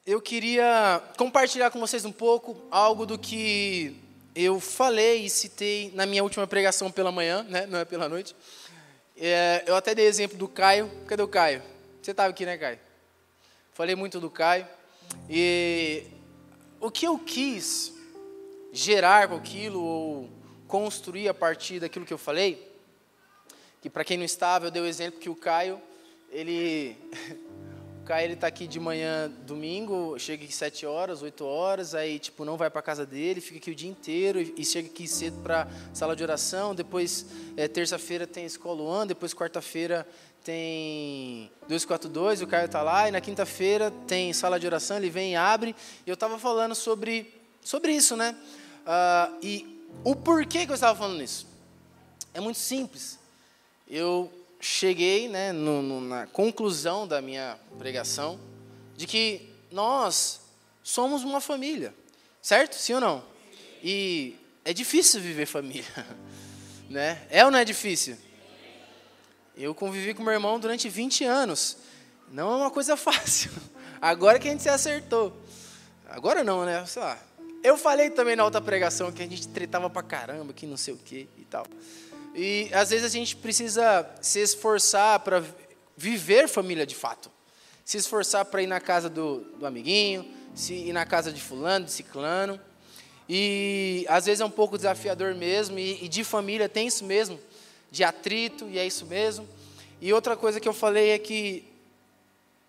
eu queria compartilhar com vocês um pouco algo do que eu falei e citei na minha última pregação pela manhã, né? Não é pela noite. Eu até dei exemplo do Caio. Cadê o Caio? Você estava aqui, né, Caio? Falei muito do Caio. E o que eu quis gerar com aquilo, ou construir a partir daquilo que eu falei, que para quem não estava, eu dei o exemplo que o Caio, ele está aqui de manhã, domingo, chega aqui 7 horas, 8 horas, aí tipo não vai para casa dele, fica aqui o dia inteiro e chega aqui cedo para sala de oração, depois terça-feira tem escola One, depois quarta-feira tem 242, o Caio está lá, e na quinta-feira tem sala de oração, ele vem e abre, e eu estava falando sobre isso, né? E o porquê que eu estava falando isso? É muito simples. Eu cheguei, né, na conclusão da minha pregação de que nós somos uma família, certo? Sim ou não? E é difícil viver família, né? É ou não é difícil? Eu convivi com meu irmão durante 20 anos. Não é uma coisa fácil. Agora que a gente se acertou. Agora não, né? Sei lá. Eu falei também na outra pregação que a gente tretava pra caramba, que não sei o que e tal. E às vezes a gente precisa se esforçar para viver família de fato. Se esforçar para ir na casa do amiguinho, se ir na casa de fulano, de ciclano. E às vezes é um pouco desafiador mesmo, e de família tem isso mesmo, de atrito, e é isso mesmo. E outra coisa que eu falei é que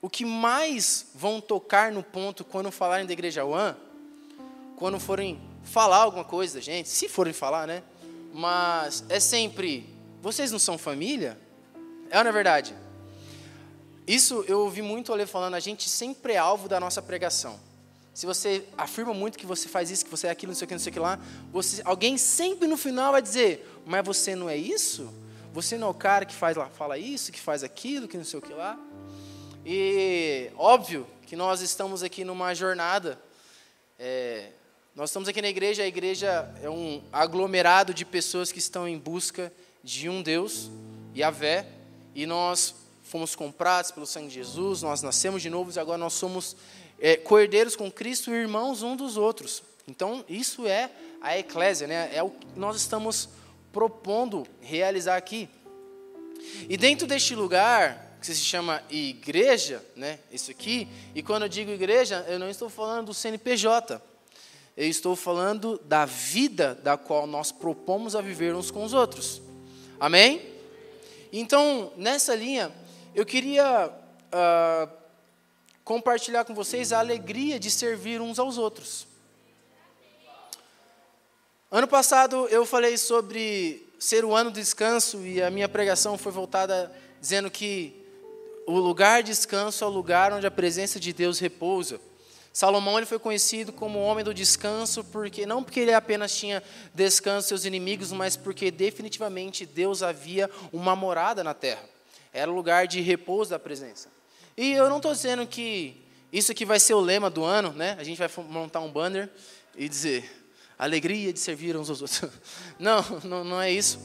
o que mais vão tocar no ponto quando falarem da Igreja One, quando forem falar alguma coisa da gente, se forem falar, né? Mas é sempre, vocês não são família? É ou não é verdade? Isso eu ouvi muito o Olê falando, a gente sempre é alvo da nossa pregação. Se você afirma muito que você faz isso, que você é aquilo, não sei o que, não sei o que lá, alguém sempre no final vai dizer, mas você não é isso? Você não é o cara que fala isso, que faz aquilo, que não sei o que lá? E óbvio que nós estamos aqui numa jornada, nós estamos aqui na igreja, a igreja é um aglomerado de pessoas que estão em busca de um Deus, Yahvé, e nós fomos comprados pelo sangue de Jesus, nós nascemos de novo e agora nós somos cordeiros com Cristo e irmãos uns dos outros. Então, isso é a eclésia, né? É o que nós estamos propondo realizar aqui. E dentro deste lugar, que se chama igreja, né? Isso aqui, e quando eu digo igreja, eu não estou falando do CNPJ, eu estou falando da vida da qual nós propomos a viver uns com os outros. Amém? Então, nessa linha, eu queria compartilhar com vocês a alegria de servir uns aos outros. Ano passado, eu falei sobre ser o ano do descanso, e a minha pregação foi voltada dizendo que o lugar de descanso é o lugar onde a presença de Deus repousa. Salomão ele foi conhecido como o homem do descanso, não porque ele apenas tinha descanso dos seus inimigos, mas porque definitivamente Deus havia uma morada na terra. Era o lugar de repouso da presença. E eu não estou dizendo que isso aqui vai ser o lema do ano, né? A gente vai montar um banner e dizer, alegria de servir uns aos outros. Não é isso.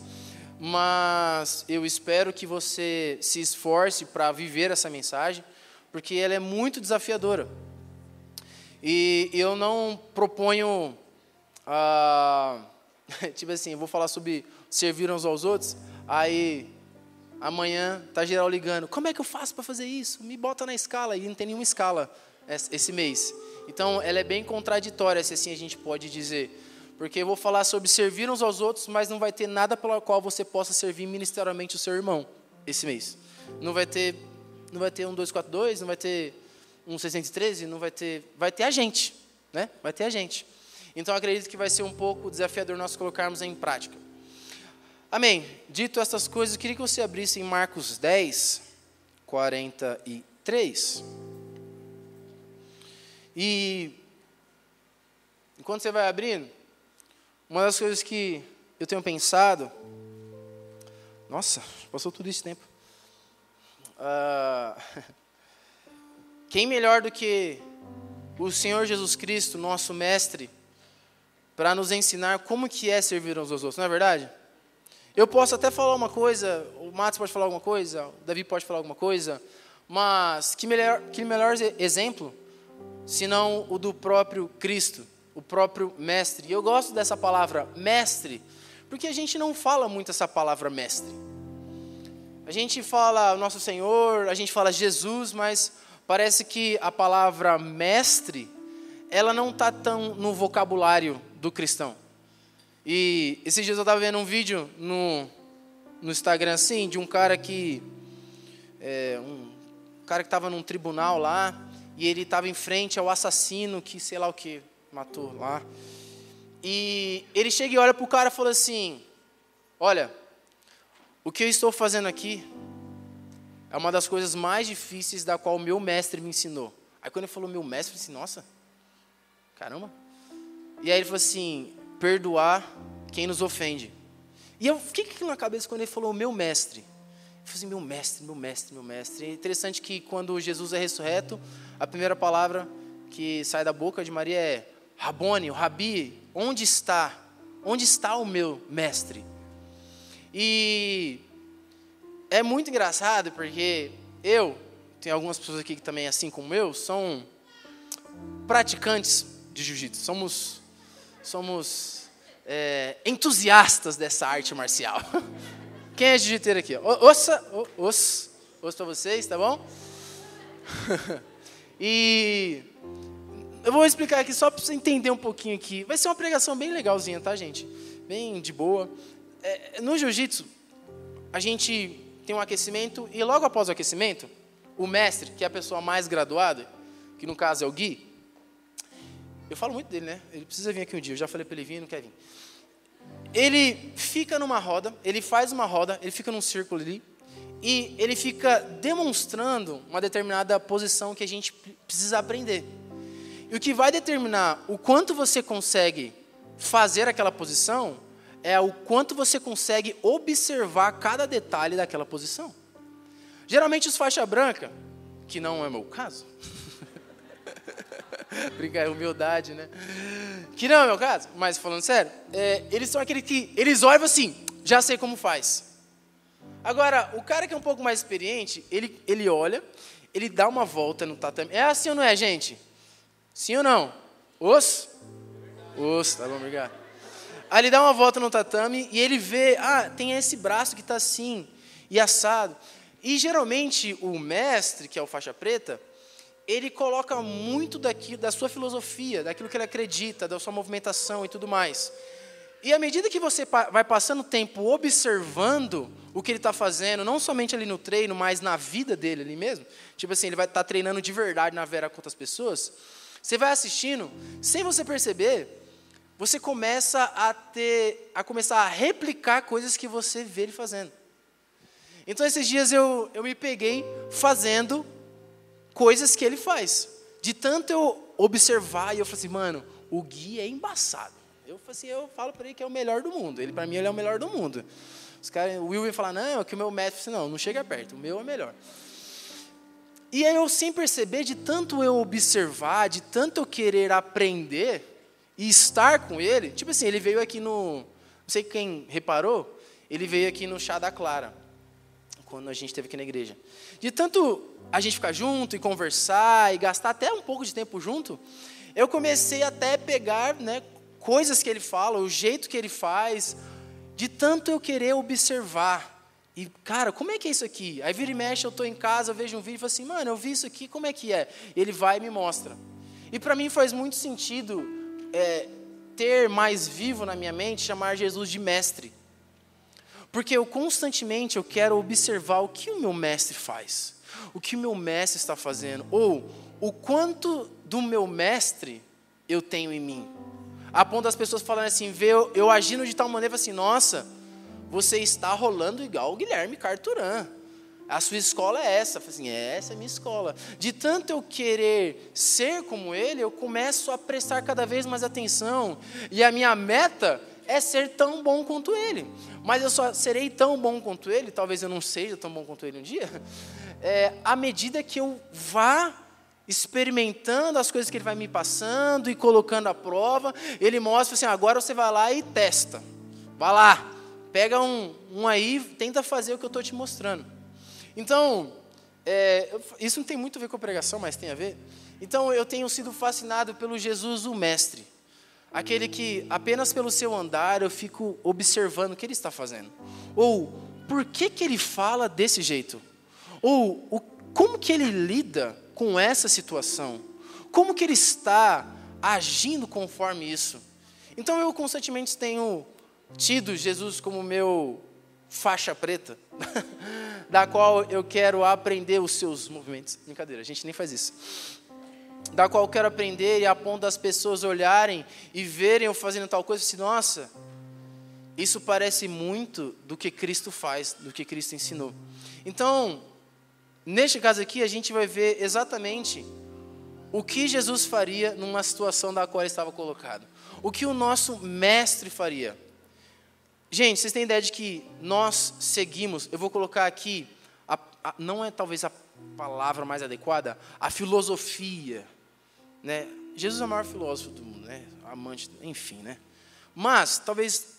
Mas eu espero que você se esforce para viver essa mensagem, porque ela é muito desafiadora. E eu não proponho, tipo assim, eu vou falar sobre servir uns aos outros, aí amanhã está geral ligando, como é que eu faço para fazer isso? Me bota na escala, e não tem nenhuma escala esse mês. Então, ela é bem contraditória, se assim a gente pode dizer, porque eu vou falar sobre servir uns aos outros, mas não vai ter nada pelo qual você possa servir ministerialmente o seu irmão esse mês. Não vai ter um 242, não vai ter um 613, não vai ter a gente, né? Vai ter a gente. Então, acredito que vai ser um pouco desafiador nós colocarmos em prática. Amém. Dito essas coisas, eu queria que você abrisse em Marcos 10, 43. E, enquanto você vai abrindo, uma das coisas que eu tenho pensado, nossa, passou tudo esse tempo. Quem melhor do que o Senhor Jesus Cristo, nosso mestre, para nos ensinar como que é servir uns aos outros, não é verdade? Eu posso até falar uma coisa, o Matos pode falar alguma coisa, o Davi pode falar alguma coisa, mas que melhor exemplo senão o do próprio Cristo, o próprio mestre. E eu gosto dessa palavra mestre, porque a gente não fala muito essa palavra mestre. A gente fala nosso Senhor, a gente fala Jesus, mas parece que a palavra mestre, ela não está tão no vocabulário do cristão. E esses dias eu estava vendo um vídeo no Instagram, assim, de um cara que estava num tribunal lá, e ele estava em frente ao assassino que, sei lá o que, matou lá. E ele chega e olha para o cara e fala assim, olha, o que eu estou fazendo aqui é uma das coisas mais difíceis da qual o meu mestre me ensinou. Aí quando ele falou meu mestre, eu falei assim, nossa, caramba. E aí ele falou assim, perdoar quem nos ofende. E eu fiquei com aquilo na cabeça quando ele falou meu mestre. Eu falei assim, meu mestre, meu mestre, meu mestre. É interessante que quando Jesus é ressurreto, a primeira palavra que sai da boca de Maria é Rabone, o Rabi, onde está? Onde está o meu mestre? E é muito engraçado porque tem algumas pessoas aqui que também, assim como eu, são praticantes de jiu-jitsu. Somos entusiastas dessa arte marcial. Quem é jiu-jiteiro aqui? Osso para vocês, tá bom? E eu vou explicar aqui só para você entender um pouquinho aqui. Vai ser uma pregação bem legalzinha, tá, gente? Bem de boa. No jiu-jitsu, a gente tem um aquecimento e logo após o aquecimento, o mestre, que é a pessoa mais graduada, que no caso é o Gui, eu falo muito dele, né? Ele precisa vir aqui um dia, eu já falei para ele vir, não quer vir. Ele fica numa roda, ele faz uma roda, ele fica num círculo ali, e ele fica demonstrando uma determinada posição que a gente precisa aprender. E o que vai determinar o quanto você consegue fazer aquela posição é o quanto você consegue observar cada detalhe daquela posição. Geralmente os faixa branca, que não é o meu caso, brincar, humildade, né? Que não é o meu caso, mas falando sério, eles são aqueles que, eles olham assim, já sei como faz. Agora, o cara que é um pouco mais experiente, ele olha, ele dá uma volta no tatame. É assim ou não é, gente? Sim ou não? Osso, tá bom, obrigado. Aí ele dá uma volta no tatame e ele vê, tem esse braço que está assim, e assado. E geralmente o mestre, que é o faixa preta, ele coloca muito da sua filosofia, daquilo que ele acredita, da sua movimentação e tudo mais. E à medida que você vai passando o tempo observando o que ele está fazendo, não somente ali no treino, mas na vida dele ali mesmo, tipo assim, ele vai estar treinando de verdade na vera com outras pessoas, você vai assistindo, sem você perceber, você começa a replicar coisas que você vê ele fazendo. Então, esses dias eu me peguei fazendo coisas que ele faz. De tanto eu observar, e eu falei assim, mano, o Gui é embaçado. Eu falo para ele que é o melhor do mundo. Para mim, ele é o melhor do mundo. O Will ia falar, não, é que o meu mestre, não chega perto, o meu é melhor. E aí eu, sem perceber, de tanto eu observar, de tanto eu querer aprender e estar com ele, tipo assim, ele veio aqui não sei quem reparou, ele veio aqui no Chá da Clara, quando a gente esteve aqui na igreja. De tanto a gente ficar junto e conversar e gastar até um pouco de tempo junto, eu comecei até a pegar, né, coisas que ele fala, o jeito que ele faz, de tanto eu querer observar. E, cara, como é que é isso aqui? Aí vira e mexe, eu estou em casa, eu vejo um vídeo e falo assim, mano, eu vi isso aqui, como é que é? Ele vai e me mostra. E para mim faz muito sentido ter mais vivo na minha mente, chamar Jesus de mestre. Porque eu constantemente quero observar o que o meu mestre faz, o que o meu mestre está fazendo, ou o quanto do meu mestre eu tenho em mim. A ponto das pessoas falarem assim, vê eu agindo de tal maneira, assim, nossa, você está rolando igual o Guilherme Carturan. A sua escola é essa. Eu falei assim, essa é a minha escola. De tanto eu querer ser como ele, eu começo a prestar cada vez mais atenção. E a minha meta é ser tão bom quanto ele. Mas eu só serei tão bom quanto ele, talvez eu não seja tão bom quanto ele um dia, à medida que eu vá experimentando as coisas que ele vai me passando e colocando à prova. Ele mostra assim, agora você vai lá e testa. Vai lá, pega um aí, tenta fazer o que eu estou te mostrando. Então, isso não tem muito a ver com a pregação, mas tem a ver. Então, eu tenho sido fascinado pelo Jesus, o Mestre. Aquele que, apenas pelo seu andar, eu fico observando o que ele está fazendo. Ou, por que ele fala desse jeito? Ou, como que ele lida com essa situação? Como que ele está agindo conforme isso? Então, eu constantemente tenho tido Jesus como meu faixa preta, da qual eu quero aprender os seus movimentos. Brincadeira, a gente nem faz isso. Da qual eu quero aprender e a ponto das pessoas olharem e verem eu fazendo tal coisa e assim, nossa, isso parece muito do que Cristo faz, do que Cristo ensinou. Então, neste caso aqui, a gente vai ver exatamente o que Jesus faria numa situação da qual ele estava colocado. O que o nosso mestre faria. Gente, vocês têm ideia de que nós seguimos, eu vou colocar aqui, não é talvez a palavra mais adequada, a filosofia, né? Jesus é o maior filósofo do mundo, né? Amante, enfim, né? Mas, talvez,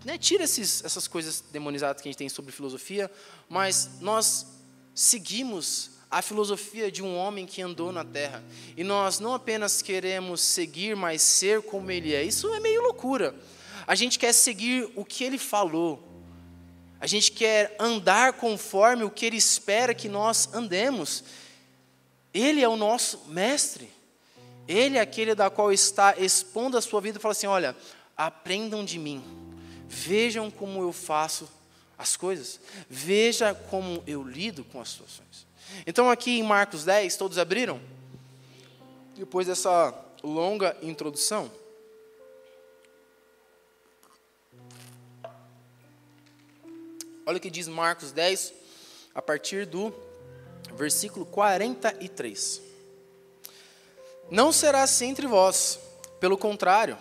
né, tira essas coisas demonizadas que a gente tem sobre filosofia, mas nós seguimos a filosofia de um homem que andou na terra. E nós não apenas queremos seguir, mas ser como ele é. Isso é meio loucura. A gente quer seguir o que ele falou. A gente quer andar conforme o que ele espera que nós andemos. Ele é o nosso mestre. Ele é aquele da qual está expondo a sua vida e fala assim, olha, aprendam de mim. Vejam como eu faço as coisas. Veja como eu lido com as situações. Então aqui em Marcos 10, todos abriram? Depois dessa longa introdução. Olha o que diz Marcos 10, a partir do versículo 43. Não será assim entre vós, pelo contrário,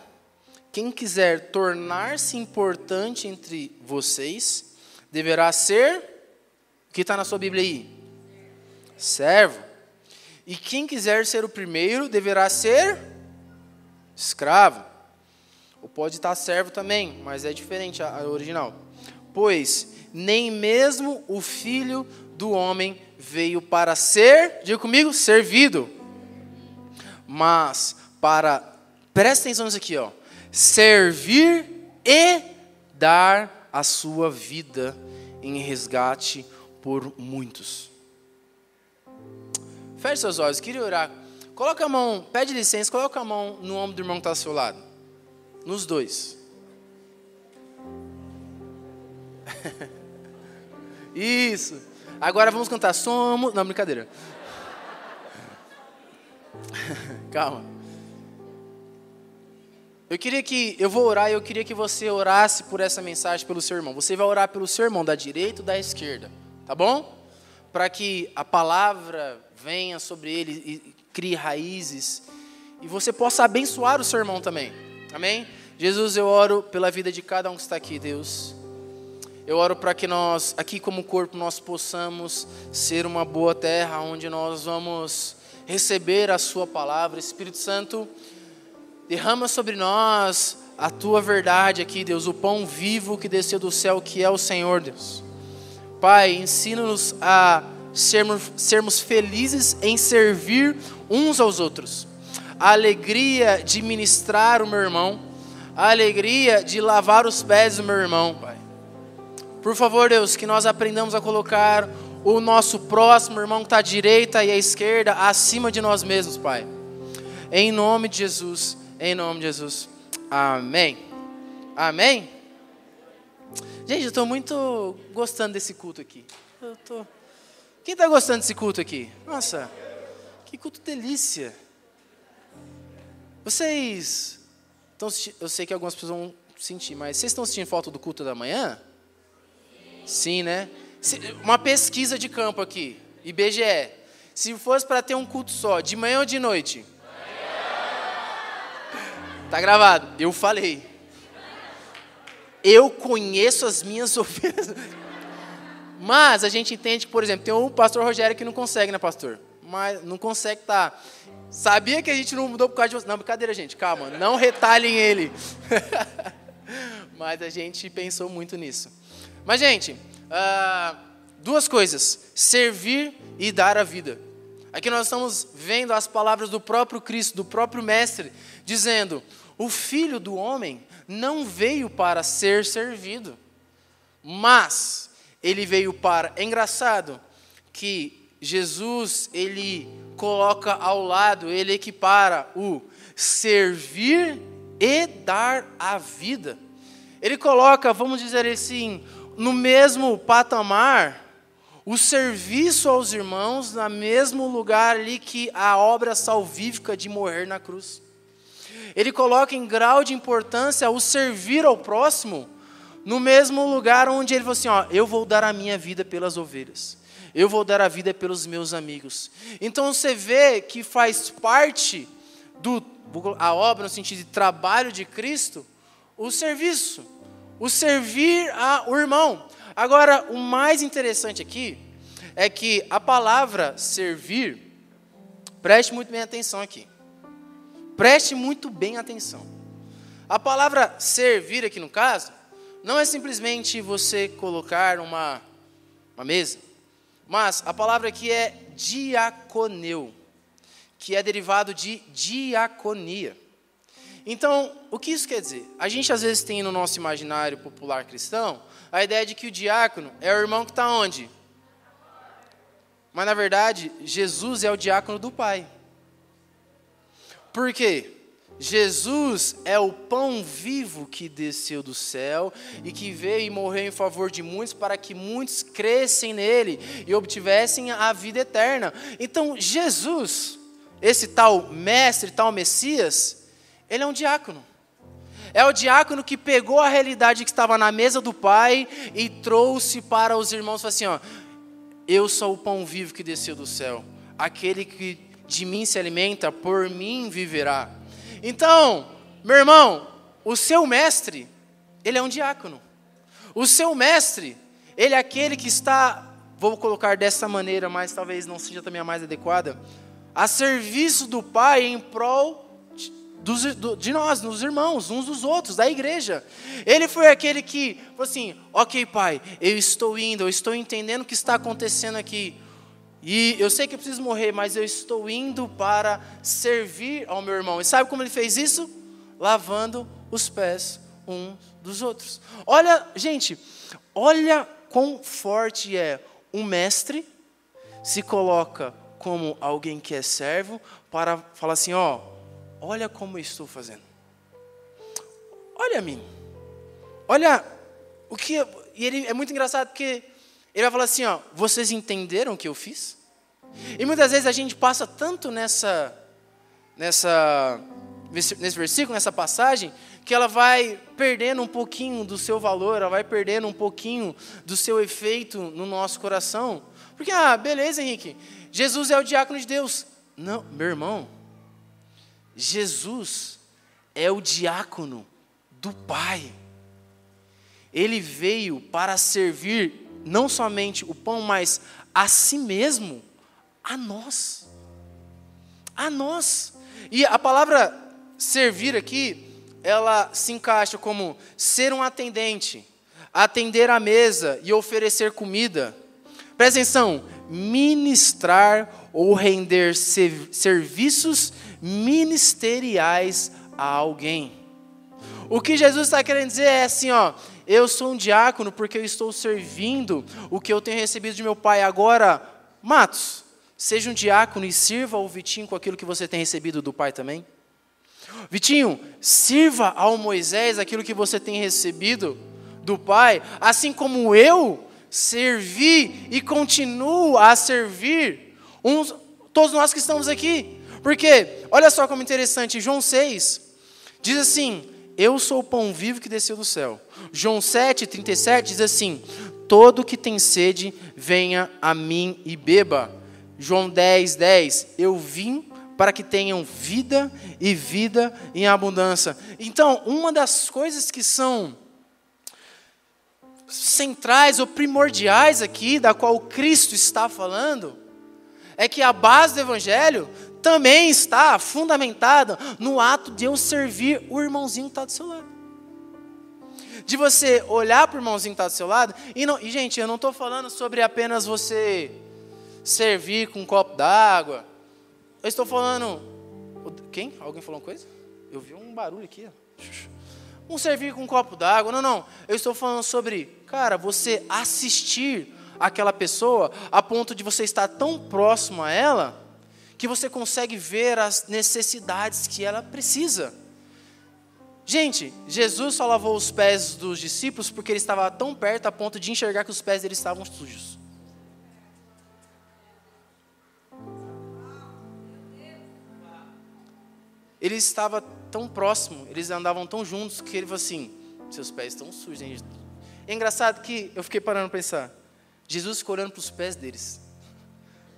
quem quiser tornar-se importante entre vocês, deverá ser, o que está na sua Bíblia aí? Servo. E quem quiser ser o primeiro, deverá ser escravo. Ou pode estar servo também, mas é diferente a original. Pois nem mesmo o Filho do Homem veio para ser, diga comigo, servido. Mas para, presta atenção nisso aqui, ó, servir e dar a sua vida em resgate por muitos. Feche seus olhos, queria orar. Coloca a mão, pede licença, coloca a mão no ombro do irmão que está ao seu lado. Nos dois. Isso. Agora vamos cantar. Somos... Não, brincadeira. Calma. Eu vou orar e eu queria que você orasse por essa mensagem pelo seu irmão. Você vai orar pelo seu irmão, da direita ou da esquerda. Tá bom? Para que a palavra venha sobre ele e crie raízes. E você possa abençoar o seu irmão também. Amém? Jesus, eu oro pela vida de cada um que está aqui, Deus. Eu oro para que nós, aqui como corpo, nós possamos ser uma boa terra, onde nós vamos receber a sua palavra. Espírito Santo, derrama sobre nós a tua verdade aqui, Deus, o pão vivo que desceu do céu, que é o Senhor, Deus. Pai, ensina-nos a sermos felizes em servir uns aos outros. A alegria de ministrar o meu irmão, a alegria de lavar os pés do meu irmão, Pai. Por favor, Deus, que nós aprendamos a colocar o nosso próximo irmão que está à direita e à esquerda acima de nós mesmos, Pai. Em nome de Jesus, em nome de Jesus. Amém. Amém. Gente, eu estou muito gostando desse culto aqui. Quem está gostando desse culto aqui? Nossa, que culto delícia. Vocês estão, eu sei que algumas pessoas vão sentir, mas vocês estão sentindo falta do culto da manhã? Sim, né? Uma pesquisa de campo aqui, IBGE. Se fosse para ter um culto só, de manhã ou de noite? Tá gravado. Eu falei. Eu conheço as minhas ovelhas. Mas a gente entende que, por exemplo, tem o pastor Rogério que não consegue, né, pastor? Mas não consegue estar. Sabia que a gente não mudou por causa de você? Não, brincadeira, gente. Calma, não retalhem ele. Mas a gente pensou muito nisso. Mas, gente, duas coisas: servir e dar a vida. Aqui nós estamos vendo as palavras do próprio Cristo, do próprio Mestre, dizendo: o Filho do Homem não veio para ser servido, mas ele veio para... É engraçado que Jesus, ele coloca ao lado, ele equipara o servir e dar a vida. Ele coloca, vamos dizer assim, no mesmo patamar, o serviço aos irmãos, no mesmo lugar ali que a obra salvífica de morrer na cruz. Ele coloca em grau de importância o servir ao próximo, no mesmo lugar onde ele falou assim, eu vou dar a minha vida pelas ovelhas. Eu vou dar a vida pelos meus amigos. Então você vê que faz parte a obra no sentido de trabalho de Cristo, o serviço, o servir ao irmão. Agora, o mais interessante aqui é que a palavra servir, preste muito bem atenção aqui. Preste muito bem atenção. A palavra servir aqui no caso, não é simplesmente você colocar uma mesa, mas a palavra aqui é diaconeu, que é derivado de diaconia. Então, o que isso quer dizer? A gente às vezes tem no nosso imaginário popular cristão a ideia de que o diácono é o irmão que está onde? Mas na verdade, Jesus é o diácono do Pai. Por quê? Jesus é o pão vivo que desceu do céu e que veio e morreu em favor de muitos para que muitos crescem nele e obtivessem a vida eterna. Então Jesus, esse tal mestre, tal Messias, ele é um diácono. É o diácono que pegou a realidade que estava na mesa do Pai e trouxe para os irmãos, falou assim, eu sou o pão vivo que desceu do céu. Aquele que de mim se alimenta, por mim viverá. Então, meu irmão, o seu mestre, ele é um diácono. O seu mestre, ele é aquele que está, vou colocar dessa maneira, mas talvez não seja também a mais adequada, a serviço do Pai em prol de nós, dos irmãos, uns dos outros, da igreja. Ele foi aquele que falou assim, ok, Pai, eu estou indo, eu estou entendendo o que está acontecendo aqui. E eu sei que eu preciso morrer, mas eu estou indo para servir ao meu irmão. E sabe como ele fez isso? Lavando os pés uns dos outros. Olha, gente, olha quão forte é um mestre se coloca como alguém que é servo para falar assim, olha como eu estou fazendo. Olha a mim. Olha o que... E ele é muito engraçado porque ele vai falar assim, vocês entenderam o que eu fiz? E muitas vezes a gente passa tanto nesse versículo, nessa passagem, que ela vai perdendo um pouquinho do seu valor, ela vai perdendo um pouquinho do seu efeito no nosso coração. Porque, beleza, Henrique, Jesus é o diácono de Deus. Não, meu irmão, Jesus é o diácono do Pai. Ele veio para servir não somente o pão, mas a si mesmo, a nós. A nós. E a palavra servir aqui, ela se encaixa como ser um atendente, atender a mesa e oferecer comida. Presta atenção, ministrar ou render serviços ministeriais a alguém. O que Jesus está querendo dizer é assim, eu sou um diácono porque eu estou servindo o que eu tenho recebido de meu Pai. Agora, Matos, seja um diácono e sirva ao Vitinho com aquilo que você tem recebido do Pai também. Vitinho, sirva ao Moisés aquilo que você tem recebido do Pai, assim como eu servi e continuo a servir todos nós que estamos aqui. Porque, olha só como interessante, João 6 diz assim, eu sou o pão vivo que desceu do céu. João 7,37 diz assim, todo que tem sede, venha a mim e beba. João 10,10, eu vim para que tenham vida e vida em abundância. Então, uma das coisas que são centrais ou primordiais aqui, da qual Cristo está falando, é que a base do Evangelho também está fundamentada no ato de eu servir o irmãozinho que está do seu lado. de você olhar para o irmãozinho que está do seu lado. E, gente, eu não estou falando sobre apenas você servir com um copo d'água. Eu estou falando... Quem? Alguém falou uma coisa? Eu vi um barulho aqui. Um servir com um copo d'água. Não. Eu estou falando sobre, cara, você assistir aquela pessoa a ponto de você estar tão próximo a ela que você consegue ver as necessidades que ela precisa. Gente, Jesus só lavou os pés dos discípulos porque ele estava tão perto a ponto de enxergar que os pés deles estavam sujos. Ele estava tão próximo, eles andavam tão juntos que ele falou assim, seus pés estão sujos, hein? É engraçado que eu fiquei parando para pensar. Jesus ficou olhando para os pés deles,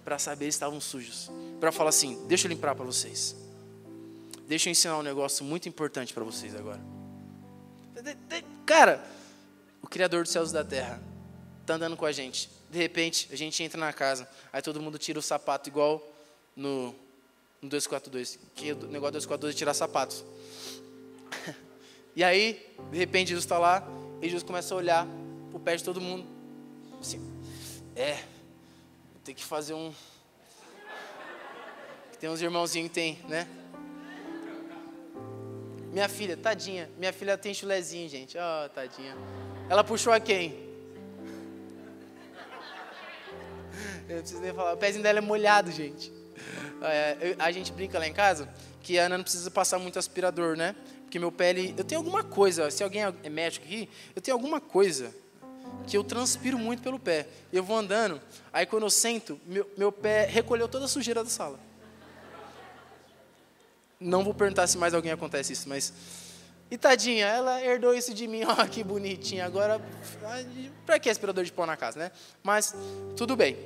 para saber se estavam sujos, para falar assim, deixa eu limpar para vocês. Deixa eu ensinar um negócio muito importante para vocês agora. Cara, o Criador dos céus e da terra está andando com a gente. De repente, a gente entra na casa, aí todo mundo tira o sapato igual no 242, que o negócio do 242 é tirar sapatos. E aí, de repente, Jesus está lá, e Jesus começa a olhar pro pé de todo mundo. Assim, vou ter que fazer um... Tem uns irmãozinhos que tem, né? Minha filha, tadinha. Minha filha tem chulezinho, gente. Ó, tadinha. Ela puxou a quem? Eu não preciso nem falar. O pezinho dela é molhado, gente. A gente brinca lá em casa que a Ana não precisa passar muito aspirador, né? Porque meu pé, eu tenho alguma coisa, se alguém é médico aqui, eu tenho alguma coisa que eu transpiro muito pelo pé. Eu vou andando, aí quando eu sento, meu pé recolheu toda a sujeira da sala. Não vou perguntar se mais alguém acontece isso, mas... E tadinha, ela herdou isso de mim, ó, que bonitinha. Agora, pra que aspirador de pó na casa, né? Mas, tudo bem.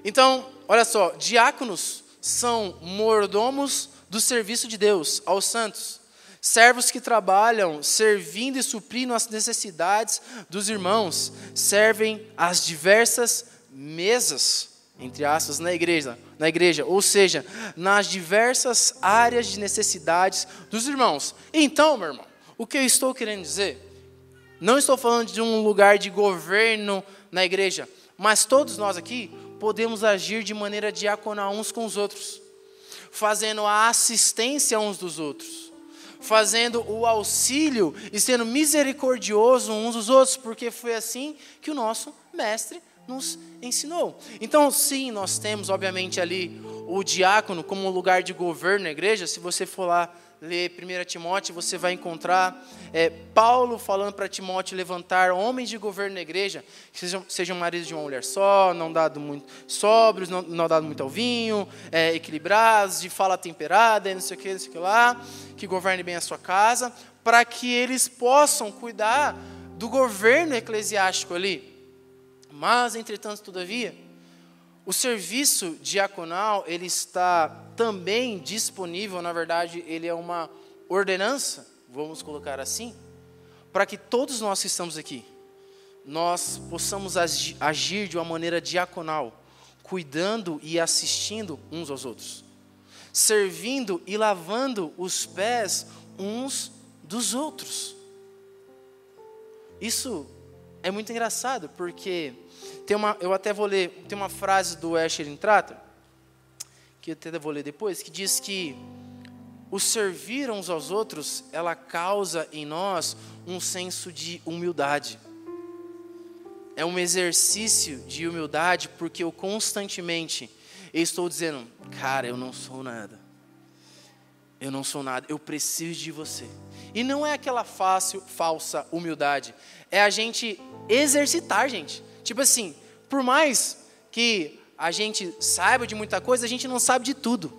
Então, olha só, diáconos são mordomos do serviço de Deus aos santos. Servos que trabalham servindo e suprindo as necessidades dos irmãos. Servem as diversas mesas, entre aspas, na igreja, ou seja, nas diversas áreas de necessidades dos irmãos. Então, meu irmão, o que eu estou querendo dizer, não estou falando de um lugar de governo na igreja, mas todos nós aqui podemos agir de maneira diaconal uns com os outros, fazendo a assistência uns dos outros, fazendo o auxílio e sendo misericordioso uns dos outros, porque foi assim que o nosso mestre nos ensinou. Então, sim, nós temos, obviamente, ali o diácono como um lugar de governo na igreja. Se você for lá ler 1 Timóteo, você vai encontrar Paulo falando para Timóteo levantar homens de governo na igreja, que sejam maridos de uma mulher só, não dado muito sóbrios, não dado muito ao vinho, equilibrados, de fala temperada, não sei o que lá, que governe bem a sua casa, para que eles possam cuidar do governo eclesiástico ali. Mas, entretanto, todavia, o serviço diaconal, ele está também disponível, na verdade, ele é uma ordenança, vamos colocar assim, para que todos nós que estamos aqui, nós possamos agir de uma maneira diaconal, cuidando e assistindo uns aos outros, servindo e lavando os pés uns dos outros. Isso é muito engraçado, porque eu até vou ler, tem uma frase do Escher Intrata, que eu até vou ler depois, que diz que o servir uns aos outros, ela causa em nós um senso de humildade. É um exercício de humildade, porque eu constantemente estou dizendo, cara, eu não sou nada. Eu não sou nada, eu preciso de você. E não é aquela falsa humildade, é a gente exercitar, gente. Tipo assim, por mais que a gente saiba de muita coisa, a gente não sabe de tudo.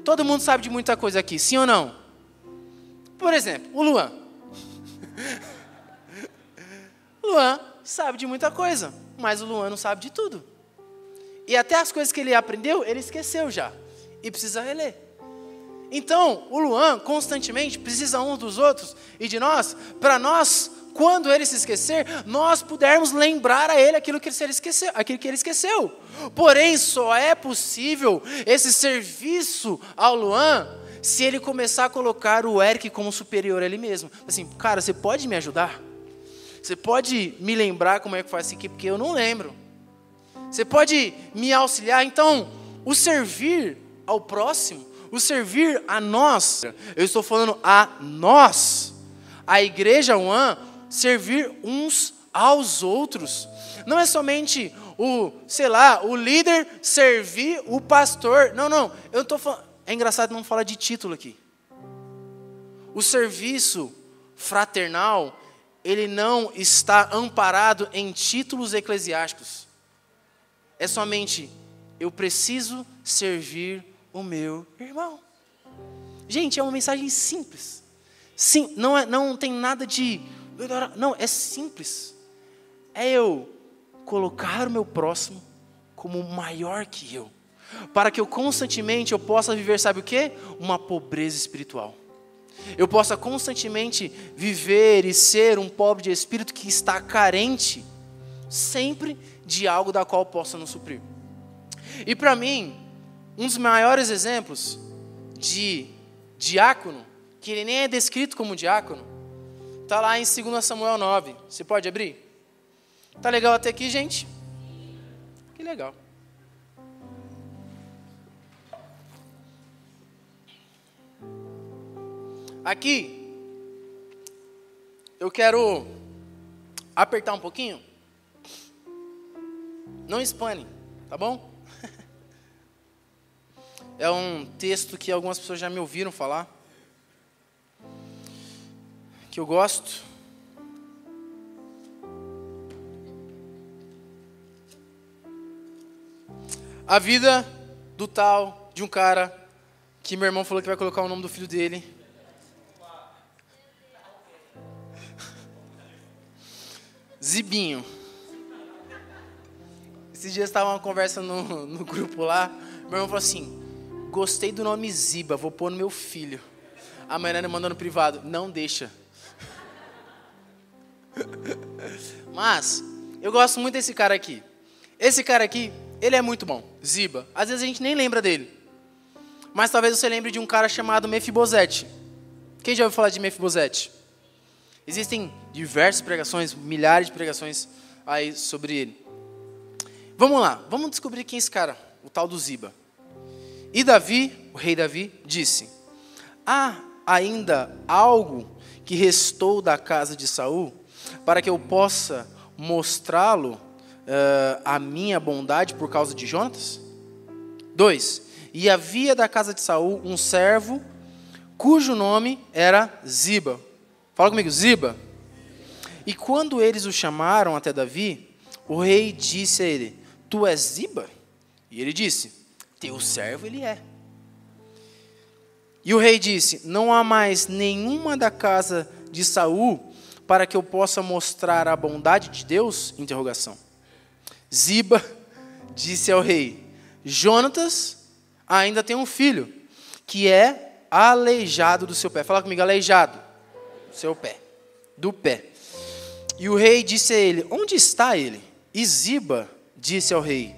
Todo mundo sabe de muita coisa aqui, sim ou não? Por exemplo, o Luan. Luan sabe de muita coisa, mas o Luan não sabe de tudo. E até as coisas que ele aprendeu, ele esqueceu já. E precisa reler. Então, o Luan constantemente precisa uns dos outros e de nós, para nós, quando ele se esquecer, nós pudermos lembrar a ele aquilo que ele esqueceu. Porém, só é possível esse serviço ao Luan se ele começar a colocar o Eric como superior a ele mesmo. Assim, cara, você pode me ajudar? Você pode me lembrar como é que faz isso aqui? Porque eu não lembro. Você pode me auxiliar? Então, o servir ao próximo, o servir a nós, eu estou falando a nós, a igreja One, servir uns aos outros. Não é somente o líder servir o pastor. Não, eu estou falando, é engraçado não falar de título aqui. O serviço fraternal, ele não está amparado em títulos eclesiásticos. É somente, eu preciso servir o meu irmão. Gente, é uma mensagem simples. Sim, não tem nada de... Não, é simples. É eu colocar o meu próximo como maior que eu. Para que eu constantemente possa viver, sabe o quê? Uma pobreza espiritual. Eu possa constantemente viver e ser um pobre de espírito que está carente sempre de algo da qual possa nos suprir. E para mim, um dos maiores exemplos de diácono, que ele nem é descrito como diácono, está lá em 2 Samuel 9. Você pode abrir? Tá legal até aqui, gente? Que legal. Aqui, eu quero apertar um pouquinho. Não espane, tá bom? É um texto que algumas pessoas já me ouviram falar, que eu gosto. A vida do tal, de um cara, que meu irmão falou que vai colocar o nome do filho dele. Zibinho. Esses dias estava uma conversa no grupo lá, meu irmão falou assim, gostei do nome Ziba, vou pôr no meu filho. A Mariana mandou no privado, não deixa. Mas, eu gosto muito desse cara aqui. Esse cara aqui, ele é muito bom, Ziba. Às vezes a gente nem lembra dele. Mas talvez você lembre de um cara chamado Mefibosete. Quem já ouviu falar de Mefibosete? Existem diversas pregações, milhares de pregações aí sobre ele. Vamos lá, vamos descobrir quem é esse cara, o tal do Ziba. E Davi, o rei Davi, disse, há ainda algo que restou da casa de Saul, para que eu possa mostrá-lo a minha bondade por causa de Jonatas? 2. E havia da casa de Saul um servo, cujo nome era Ziba. Fala comigo, Ziba. E quando eles o chamaram até Davi, o rei disse a ele, tu és Ziba? E ele disse, teu servo ele é. E o rei disse, não há mais nenhuma da casa de Saul para que eu possa mostrar a bondade de Deus? Interrogação. Ziba disse ao rei, Jonatas ainda tem um filho, que é aleijado do seu pé. Fala comigo, aleijado. Seu pé. Do pé. E o rei disse a ele, onde está ele? E Ziba disse ao rei,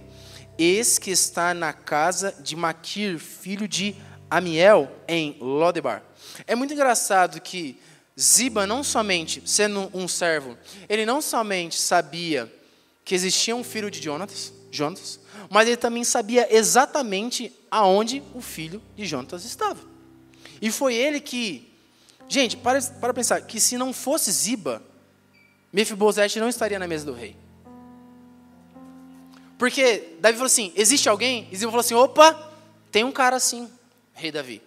eis que está na casa de Maquir, filho de Amiel, em Lodebar. É muito engraçado que Ziba, não somente, sendo um servo, ele não somente sabia que existia um filho de Jonatas, mas ele também sabia exatamente aonde o filho de Jonatas estava. E foi ele que... Gente, para pensar, que se não fosse Ziba, Mefibosete não estaria na mesa do rei. Porque Davi falou assim, existe alguém? E Ziba falou assim, opa, tem um cara assim, rei Davi.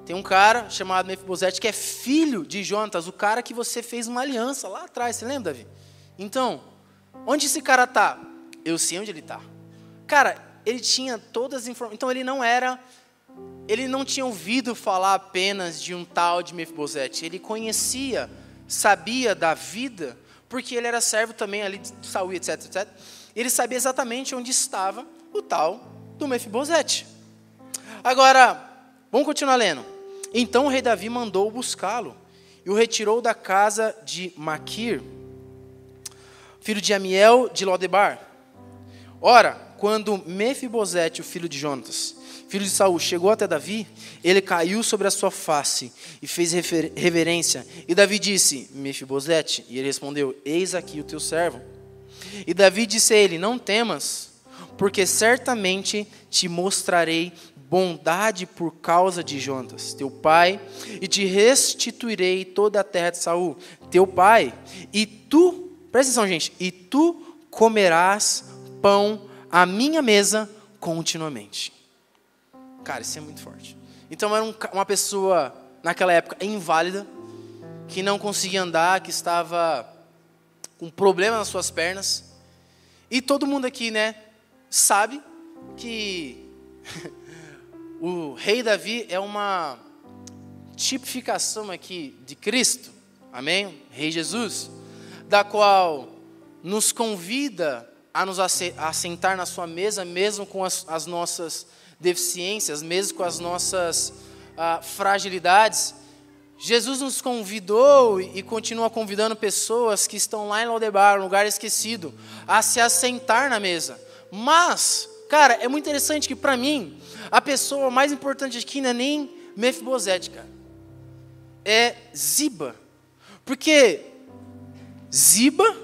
Tem um cara chamado Mefibosete que é filho de Jonatas, o cara que você fez uma aliança lá atrás, você lembra, Davi? Então, onde esse cara está? Eu sei onde ele está. Cara, ele tinha todas as informações, então ele não tinha ouvido falar apenas de um tal de Mefibosete, ele conhecia, sabia da vida, porque ele era servo também ali de Saul, etc, etc. Ele sabia exatamente onde estava o tal do Mefibosete. Agora, vamos continuar lendo. Então o rei Davi mandou buscá-lo e o retirou da casa de Maquir, filho de Amiel de Lodebar. Ora, quando Mefibosete, o filho de Jonatas, filho de Saul, chegou até Davi, ele caiu sobre a sua face e fez reverência. E Davi disse: Mefibosete. E ele respondeu: eis aqui o teu servo. E Davi disse a ele: não temas, porque certamente te mostrarei bondade por causa de Jonatas, teu pai, e te restituirei toda a terra de Saul, teu pai, e tu, presta atenção, gente, e tu comerás pão à minha mesa continuamente. Cara, isso é muito forte. Então era uma pessoa, naquela época, inválida, que não conseguia andar, que estava com problema nas suas pernas. E todo mundo aqui, né, sabe que o rei Davi é uma tipificação aqui de Cristo, amém? Rei Jesus, da qual nos convida a nos assentar na sua mesa, mesmo com as nossas deficiências, mesmo com as nossas fragilidades. Jesus nos convidou e continua convidando pessoas que estão lá em Lodebar, um lugar esquecido, a se assentar na mesa. Mas, cara, é muito interessante que para mim, a pessoa mais importante aqui não é nem Mefibosete, cara. É Ziba. Porque Ziba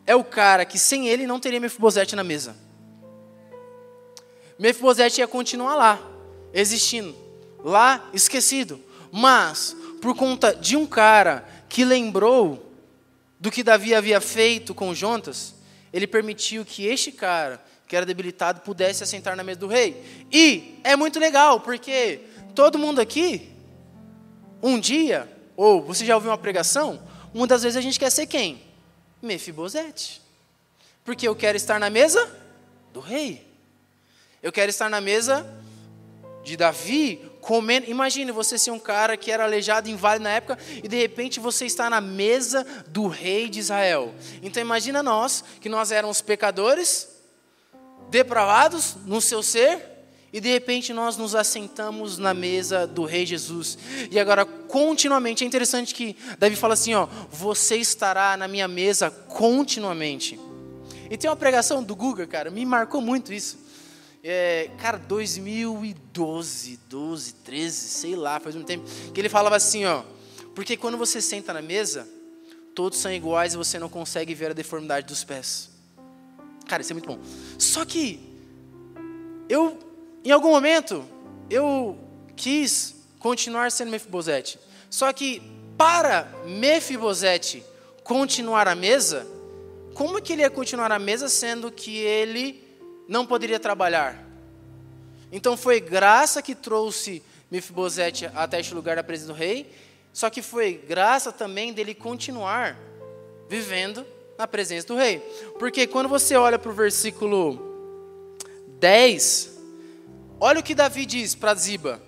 é o cara que sem ele não teria Mefibosete na mesa. Mefibosete ia continuar lá, existindo, lá esquecido. Mas, por conta de um cara que lembrou do que Davi havia feito com Jonatas, ele permitiu que este cara, que era debilitado, pudesse assentar na mesa do rei. E é muito legal, porque todo mundo aqui, um dia, ou você já ouviu uma pregação, uma das vezes a gente quer ser quem? Mefibosete. Porque eu quero estar na mesa do rei. Eu quero estar na mesa de Davi, comendo. Imagine você ser um cara que era aleijado, inválido na época, e de repente você está na mesa do rei de Israel. Então imagina nós, que nós éramos pecadores, depravados no seu ser, e de repente nós nos assentamos na mesa do rei Jesus. E agora continuamente, é interessante que Davi fala assim, ó, você estará na minha mesa continuamente. E tem uma pregação do Guga, cara, me marcou muito isso. Cara, 2012, 12, 13, sei lá, faz muito tempo, que ele falava assim, ó, porque quando você senta na mesa, todos são iguais e você não consegue ver a deformidade dos pés. Cara, isso é muito bom. Só que, em algum momento, eu quis continuar sendo Mefibosete. Só que, para Mefibosete continuar à mesa, como que ele ia continuar à mesa, sendo que ele não poderia trabalhar? Então foi graça que trouxe Mefibosete até este lugar da presença do rei, só que foi graça também dele continuar vivendo na presença do rei. Porque quando você olha para o versículo 10, olha o que Davi diz para Ziba: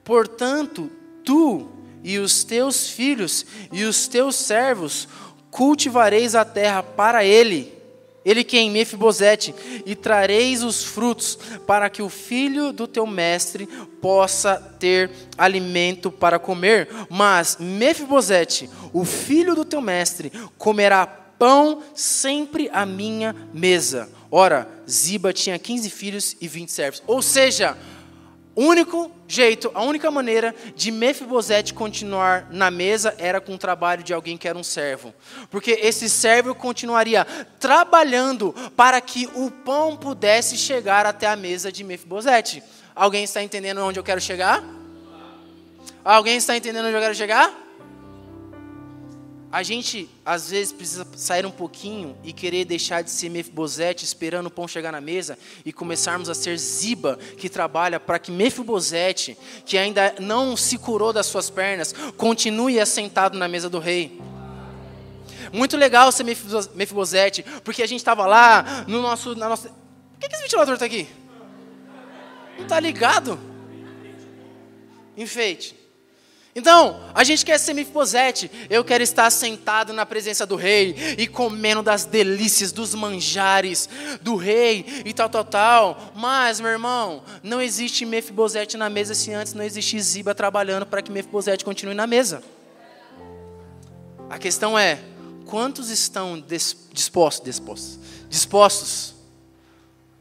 portanto, tu e os teus filhos e os teus servos cultivareis a terra para ele. Ele quem? Mefibosete, e trareis os frutos, para que o filho do teu mestre possa ter alimento para comer. Mas Mefibosete, o filho do teu mestre, comerá pão sempre à minha mesa. Ora, Ziba tinha 15 filhos e 20 servos. Ou seja, o único jeito, a única maneira de Mefibosete continuar na mesa era com o trabalho de alguém que era um servo. Porque esse servo continuaria trabalhando para que o pão pudesse chegar até a mesa de Mefibosete. Alguém está entendendo onde eu quero chegar? Alguém está entendendo onde eu quero chegar? A gente, às vezes, precisa sair um pouquinho e querer deixar de ser Mefibosete, esperando o pão chegar na mesa, e começarmos a ser Ziba, que trabalha para que Mefibosete, que ainda não se curou das suas pernas, continue assentado na mesa do rei. Muito legal ser Mefibosete, porque a gente estava lá, na nossa... Por que esse ventilador está aqui? Não está ligado? Enfeite. Então, a gente quer ser Mefibosete. Eu quero estar sentado na presença do rei e comendo das delícias, dos manjares do rei e tal. Mas, meu irmão, não existe Mefibosete na mesa se antes não existir Ziba trabalhando para que Mefibosete continue na mesa. A questão é, quantos estão dispostos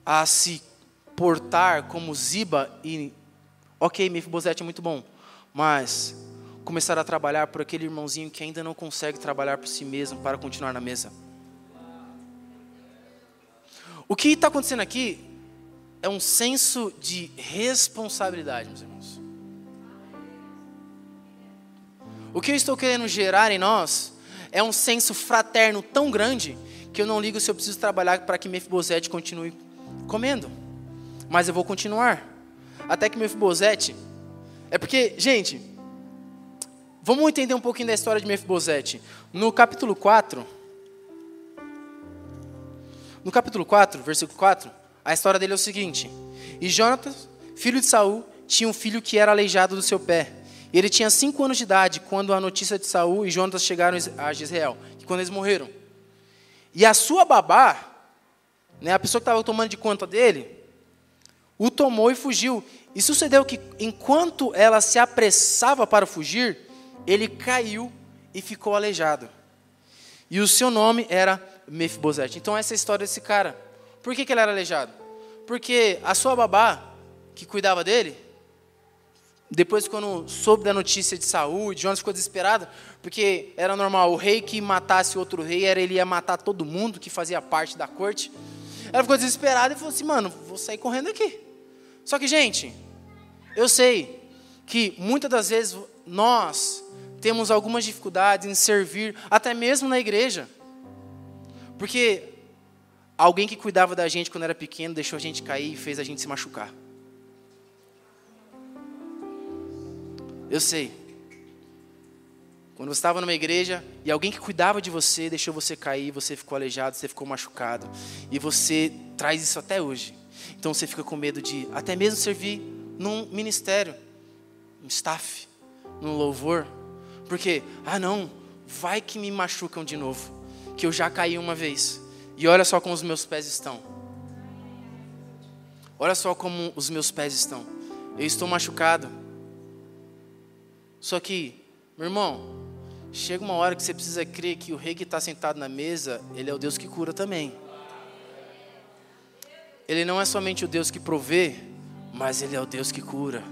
a se portar como Ziba e, ok, Mefibosete é muito bom, mas começar a trabalhar por aquele irmãozinho que ainda não consegue trabalhar por si mesmo para continuar na mesa. O que está acontecendo aqui é um senso de responsabilidade, meus irmãos. O que eu estou querendo gerar em nós é um senso fraterno tão grande que eu não ligo se eu preciso trabalhar para que Mefibosete continue comendo. Mas eu vou continuar. Até que Mefibosete... É porque, gente, vamos entender um pouquinho da história de Mefibosete. No capítulo 4, versículo 4, a história dele é o seguinte. E Jonatas, filho de Saul, tinha um filho que era aleijado do seu pé. E ele tinha 5 anos de idade quando a notícia de Saul e Jonatas chegaram a Jezreel, que quando eles morreram. E a sua babá, né, a pessoa que estava tomando de conta dele, o tomou e fugiu. E sucedeu que, enquanto ela se apressava para fugir, ele caiu e ficou aleijado. E o seu nome era Mefibosete. Então essa é a história desse cara. Por que ele era aleijado? Porque a sua babá, que cuidava dele, depois quando soube da notícia de Saul, Jonas ficou desesperado, porque era normal, o rei que matasse outro rei, ele ia matar todo mundo que fazia parte da corte. Ela ficou desesperada e falou assim, mano, vou sair correndo aqui. Só que, gente, eu sei que muitas das vezes nós temos algumas dificuldades em servir, até mesmo na igreja. Porque alguém que cuidava da gente quando era pequeno, deixou a gente cair e fez a gente se machucar. Eu sei. Quando você estava numa igreja e alguém que cuidava de você deixou você cair, você ficou aleijado, você ficou machucado. E você traz isso até hoje. Então você fica com medo de até mesmo servir num ministério, num staff, num louvor. Porque, não, vai que me machucam de novo. Que eu já caí uma vez. E olha só como os meus pés estão. Olha só como os meus pés estão. Eu estou machucado. Só que, meu irmão, chega uma hora que você precisa crer que o rei que está sentado na mesa, ele é o Deus que cura também. Ele não é somente o Deus que provê, mas ele é o Deus que cura.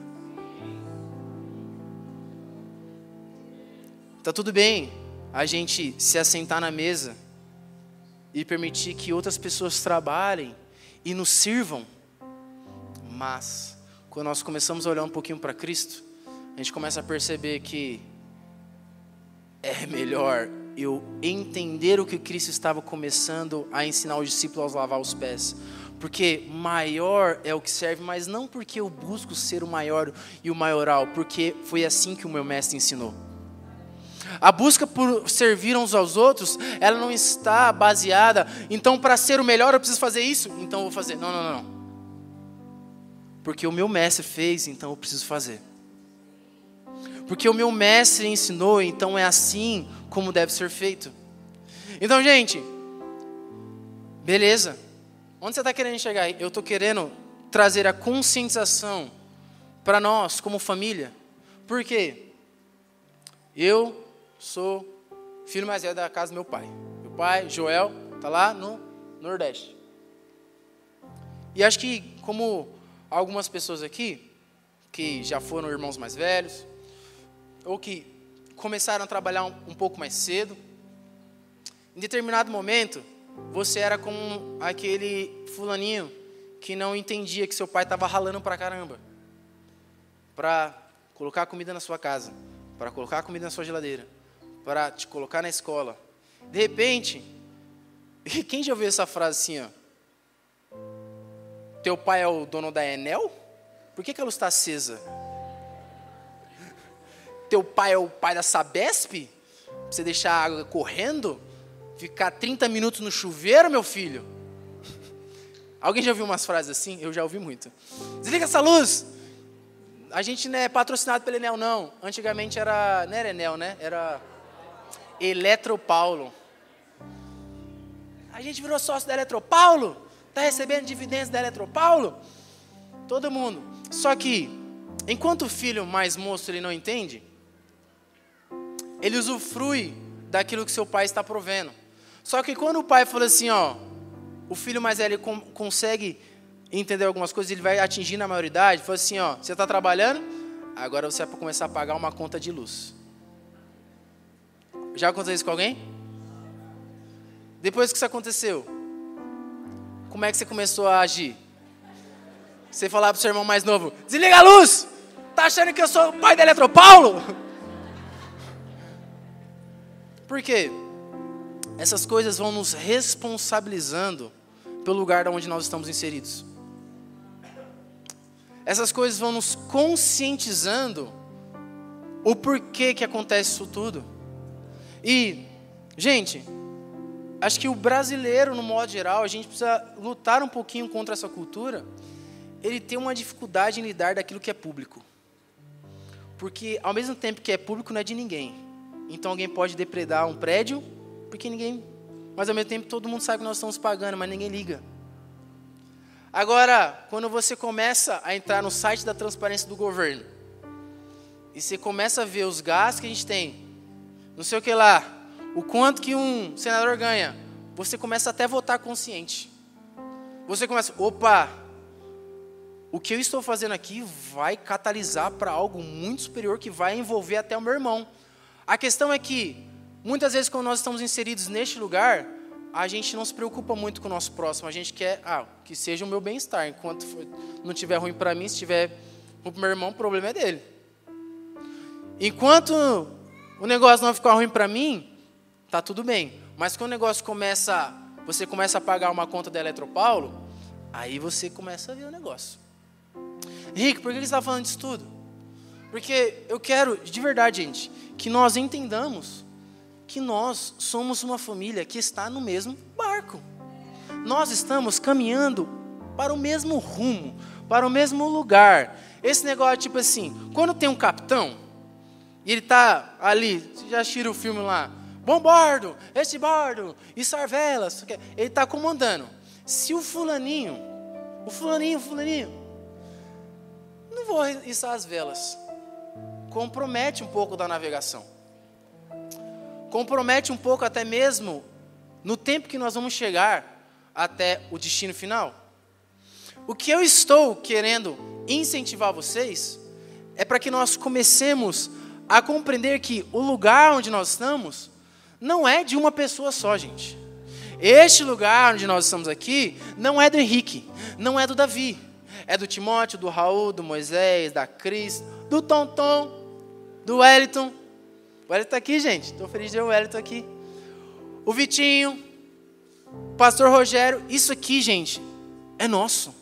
Tá tudo bem a gente se assentar na mesa e permitir que outras pessoas trabalhem e nos sirvam. Mas, quando nós começamos a olhar um pouquinho para Cristo, a gente começa a perceber que é melhor eu entender o que Cristo estava começando a ensinar os discípulos a lavar os pés. Porque maior é o que serve, mas não porque eu busco ser o maior e o maioral, porque foi assim que o meu mestre ensinou. A busca por servir uns aos outros, ela não está baseada, então para ser o melhor eu preciso fazer isso, então eu vou fazer. Não. Porque o meu mestre fez, então eu preciso fazer. Porque o meu mestre ensinou, então é assim como deve ser feito. Então, gente, beleza. Onde você está querendo chegar? Eu estou querendo trazer a conscientização para nós, como família. Por quê? Eu sou filho mais velho da casa do meu pai. Meu pai, Joel, está lá no Nordeste. E acho que, como algumas pessoas aqui, que já foram irmãos mais velhos, ou que começaram a trabalhar um pouco mais cedo, em determinado momento, você era como aquele fulaninho que não entendia que seu pai estava ralando pra caramba para colocar comida na sua casa, para colocar comida na sua geladeira, para te colocar na escola. De repente, quem já ouviu essa frase assim, ó? Teu pai é o dono da Enel? Por que a luz está acesa? Teu pai é o pai da Sabesp? Pra você deixar a água correndo? Ficar 30 minutos no chuveiro, meu filho? Alguém já ouviu umas frases assim? Eu já ouvi muito. Desliga essa luz! A gente não é patrocinado pela Enel, não. Antigamente não era Enel, né? Era Eletropaulo. A gente virou sócio da Eletropaulo? Está recebendo dividendos da Eletropaulo? Todo mundo. Só que, enquanto o filho mais moço ele não entende, ele usufrui daquilo que seu pai está provendo. Só que quando o pai fala assim, ó, o filho mais velho consegue entender algumas coisas, ele vai atingir na maioridade, fala assim, ó, você está trabalhando, agora você vai começar a pagar uma conta de luz. Já aconteceu isso com alguém? Depois que isso aconteceu, como é que você começou a agir? Você falava pro seu irmão mais novo, desliga a luz! Tá achando que eu sou o pai da Eletropaulo? Por quê? Essas coisas vão nos responsabilizando pelo lugar onde nós estamos inseridos. Essas coisas vão nos conscientizando o porquê que acontece isso tudo. E, gente, acho que o brasileiro, no modo geral, a gente precisa lutar um pouquinho contra essa cultura. Ele tem uma dificuldade em lidar daquilo que é público. Porque, ao mesmo tempo que é público, não é de ninguém. Então, alguém pode depredar um prédio, porque ninguém... Mas, ao mesmo tempo, todo mundo sabe que nós estamos pagando, mas ninguém liga. Agora, quando você começa a entrar no site da transparência do governo, e você começa a ver os gastos que a gente tem, não sei o que lá, o quanto que um senador ganha, você começa até a votar consciente. Você começa, opa, o que eu estou fazendo aqui vai catalisar para algo muito superior que vai envolver até o meu irmão. A questão é que, muitas vezes quando nós estamos inseridos neste lugar, a gente não se preocupa muito com o nosso próximo, a gente quer que seja o meu bem-estar, enquanto não estiver ruim para mim, se estiver ruim para o meu irmão, o problema é dele. Enquanto o negócio não ficar ruim para mim, tá tudo bem. Mas quando o negócio você começa a pagar uma conta da Eletropaulo, aí você começa a ver o negócio. Henrique, por que você está falando disso tudo? Porque eu quero, de verdade, gente, que nós entendamos que nós somos uma família que está no mesmo barco. Nós estamos caminhando para o mesmo rumo, para o mesmo lugar. Esse negócio, tipo assim, quando tem um capitão, e ele está ali, você já assistiu o filme lá, bom bordo, este bordo, içar velas, ele está comandando. Se o fulaninho, não vou içar as velas, compromete um pouco da navegação. Compromete um pouco até mesmo no tempo que nós vamos chegar até o destino final. O que eu estou querendo incentivar vocês é para que nós comecemos a compreender que o lugar onde nós estamos não é de uma pessoa só, gente. Este lugar onde nós estamos aqui não é do Henrique, não é do Davi, é do Timóteo, do Raul, do Moisés, da Cris, do Tonton, do Wellington. O Wellington está aqui, gente. Estou feliz de ver o Wellington aqui. O Vitinho, o pastor Rogério. Isso aqui, gente, é nosso.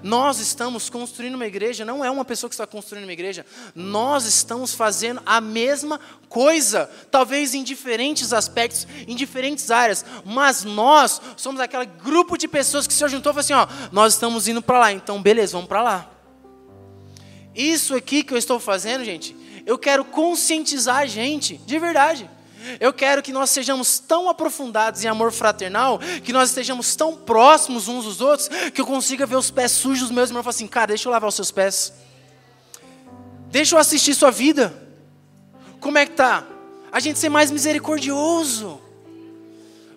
Nós estamos construindo uma igreja, não é uma pessoa que está construindo uma igreja. Nós estamos fazendo a mesma coisa, talvez em diferentes aspectos, em diferentes áreas, mas nós somos aquele grupo de pessoas que se juntou e falou assim, nós estamos indo para lá, então beleza, vamos para lá. Isso aqui que eu estou fazendo, gente, eu quero conscientizar a gente, de verdade. Eu quero que nós sejamos tão aprofundados em amor fraternal, que nós estejamos tão próximos uns dos outros, que eu consiga ver os pés sujos dos meus irmãos e falar assim, cara, deixa eu lavar os seus pés. Deixa eu assistir sua vida. Como é que tá? A gente ser mais misericordioso.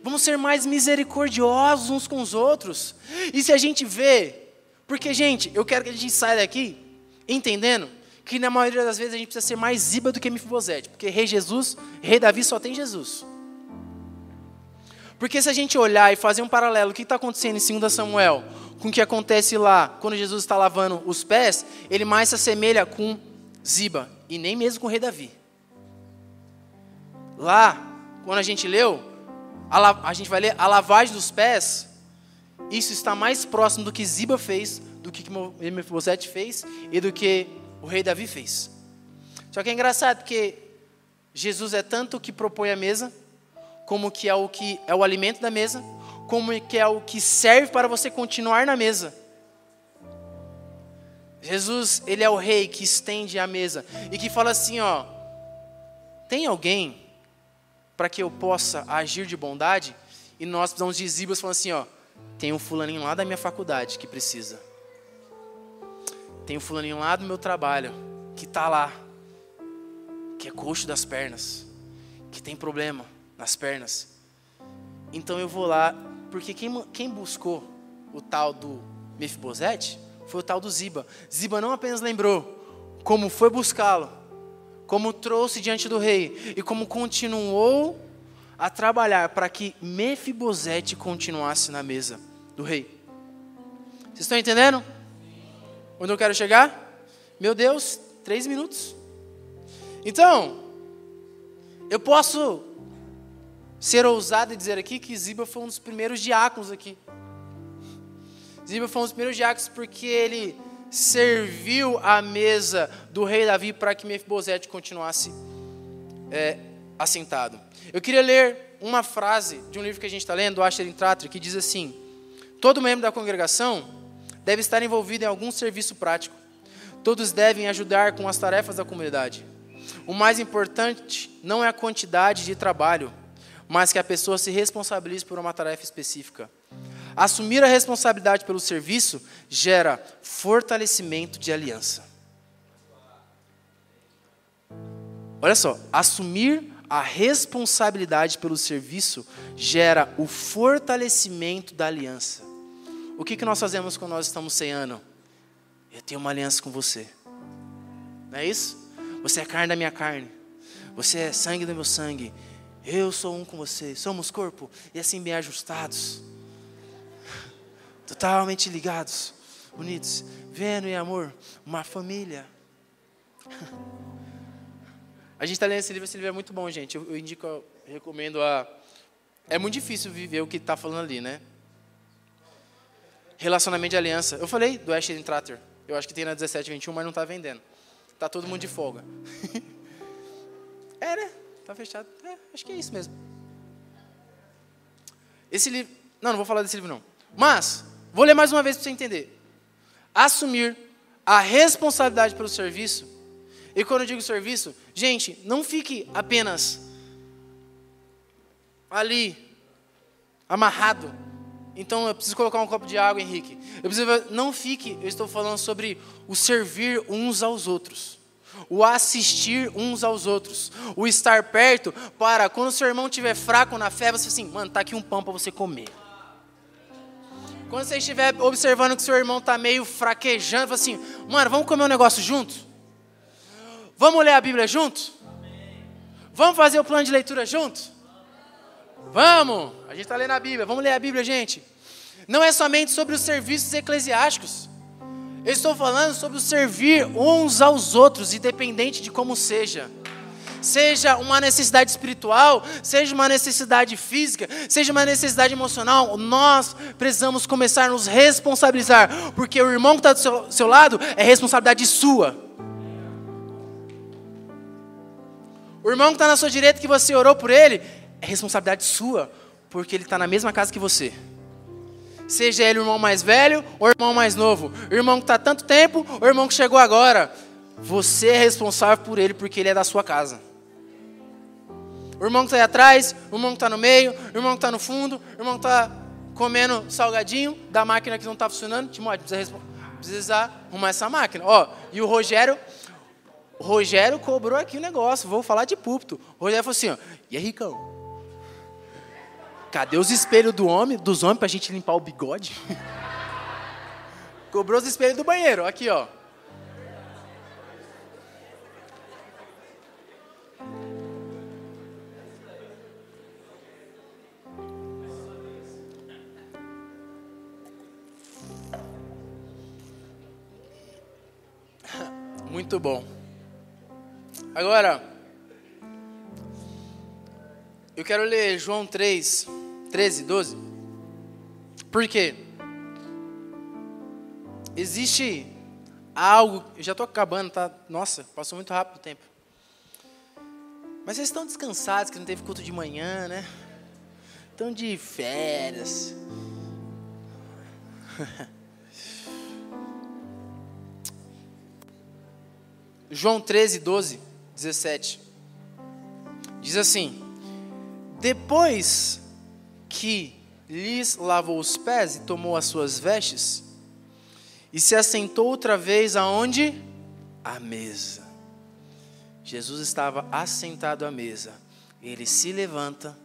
Vamos ser mais misericordiosos uns com os outros. E se a gente vê, porque, gente, eu quero que a gente saia daqui entendendo que na maioria das vezes a gente precisa ser mais Ziba do que Mefibosete, porque rei Davi só tem Jesus. Porque se a gente olhar e fazer um paralelo, o que está acontecendo em 2 Samuel, com o que acontece lá, quando Jesus está lavando os pés, ele mais se assemelha com Ziba, e nem mesmo com o rei Davi. Lá, quando a gente leu, a gente vai ler a lavagem dos pés, isso está mais próximo do que Ziba fez, do que Mefibosete fez, e do que o rei Davi fez. Só que é engraçado, porque Jesus é tanto o que propõe a mesa, como que é o alimento da mesa, como que é o que serve para você continuar na mesa. Jesus, ele é o rei que estende a mesa e que fala assim, tem alguém para que eu possa agir de bondade? E nós precisamos de Zibas falando assim, tem um fulaninho lá da minha faculdade que precisa. Tem um fulaninho lá do meu trabalho, que está lá, que é coxo das pernas, que tem problema nas pernas. Então eu vou lá, porque quem buscou o tal do Mefibosete foi o tal do Ziba. Ziba não apenas lembrou como foi buscá-lo, como trouxe diante do rei e como continuou a trabalhar para que Mefibosete continuasse na mesa do rei. Vocês estão entendendo? Onde eu quero chegar? Meu Deus, 3 minutos. Então, eu posso ser ousado e dizer aqui que Ziba foi um dos primeiros diáconos aqui. Ziba foi um dos primeiros diáconos porque ele serviu à mesa do rei Davi para que Mefibosete continuasse assentado. Eu queria ler uma frase de um livro que a gente está lendo, do Asher Tratter, que diz assim: todo membro da congregação deve estar envolvido em algum serviço prático. Todos devem ajudar com as tarefas da comunidade. O mais importante não é a quantidade de trabalho, mas que a pessoa se responsabilize por uma tarefa específica. Assumir a responsabilidade pelo serviço gera fortalecimento de aliança. Olha só, assumir a responsabilidade pelo serviço gera o fortalecimento da aliança. O que nós fazemos quando nós estamos ceando? Eu tenho uma aliança com você. Não é isso? Você é carne da minha carne. Você é sangue do meu sangue. Eu sou um com você. Somos corpo e assim bem ajustados. Totalmente ligados, unidos. Vendo em amor, uma família. A gente está lendo esse livro é muito bom, gente. Eu indico, eu recomendo É muito difícil viver o que está falando ali, né? Relacionamento de aliança. Eu falei do Asher Tratter. Eu acho que tem na 1721, mas não está vendendo. Está todo mundo de folga. Né? Está fechado. Acho que é isso mesmo. Esse livro... Não vou falar desse livro, não. Mas, vou ler mais uma vez para você entender. Assumir a responsabilidade pelo serviço. E quando eu digo serviço, gente, não fique apenas ali, amarrado. Então, eu preciso colocar um copo de água, Henrique. Não fique, eu estou falando sobre o servir uns aos outros. O assistir uns aos outros. O estar perto para, quando o seu irmão estiver fraco na fé, você assim, mano, tá aqui um pão para você comer. Quando você estiver observando que seu irmão está meio fraquejando, você assim, mano, vamos comer um negócio junto? Vamos ler a Bíblia junto? Vamos fazer o plano de leitura junto? Vamos! A gente está lendo a Bíblia, vamos ler a Bíblia, gente. Não é somente sobre os serviços eclesiásticos. Eu estou falando sobre o servir uns aos outros, independente de como seja. Seja uma necessidade espiritual, seja uma necessidade física, seja uma necessidade emocional, nós precisamos começar a nos responsabilizar, porque o irmão que está do seu lado é responsabilidade sua. O irmão que está na sua direita, que você orou por ele, é responsabilidade sua, porque ele está na mesma casa que você. Seja ele o irmão mais velho ou o irmão mais novo, o irmão que está há tanto tempo ou o irmão que chegou agora, você é responsável por ele, porque ele é da sua casa. O irmão que está aí atrás, o irmão que está no meio, o irmão que está no fundo, o irmão que está comendo salgadinho da máquina que não está funcionando, Timóteo, precisa arrumar essa máquina. E o Rogério cobrou aqui o negócio, vou falar de púlpito. O Rogério falou assim, e aí, Ricão? Cadê os espelhos dos homens para a gente limpar o bigode? Cobrou os espelhos do banheiro, aqui, Muito bom. Agora, eu quero ler João 3, 13, 12. Por quê? Existe algo... Eu já estou acabando, tá? Nossa, passou muito rápido o tempo. Mas vocês estão descansados, que não teve culto de manhã, né? Estão de férias. João 13, 12, 17. Diz assim: depois que lhes lavou os pés e tomou as suas vestes, e se assentou outra vez aonde? À mesa. Jesus estava assentado à mesa. Ele se levanta,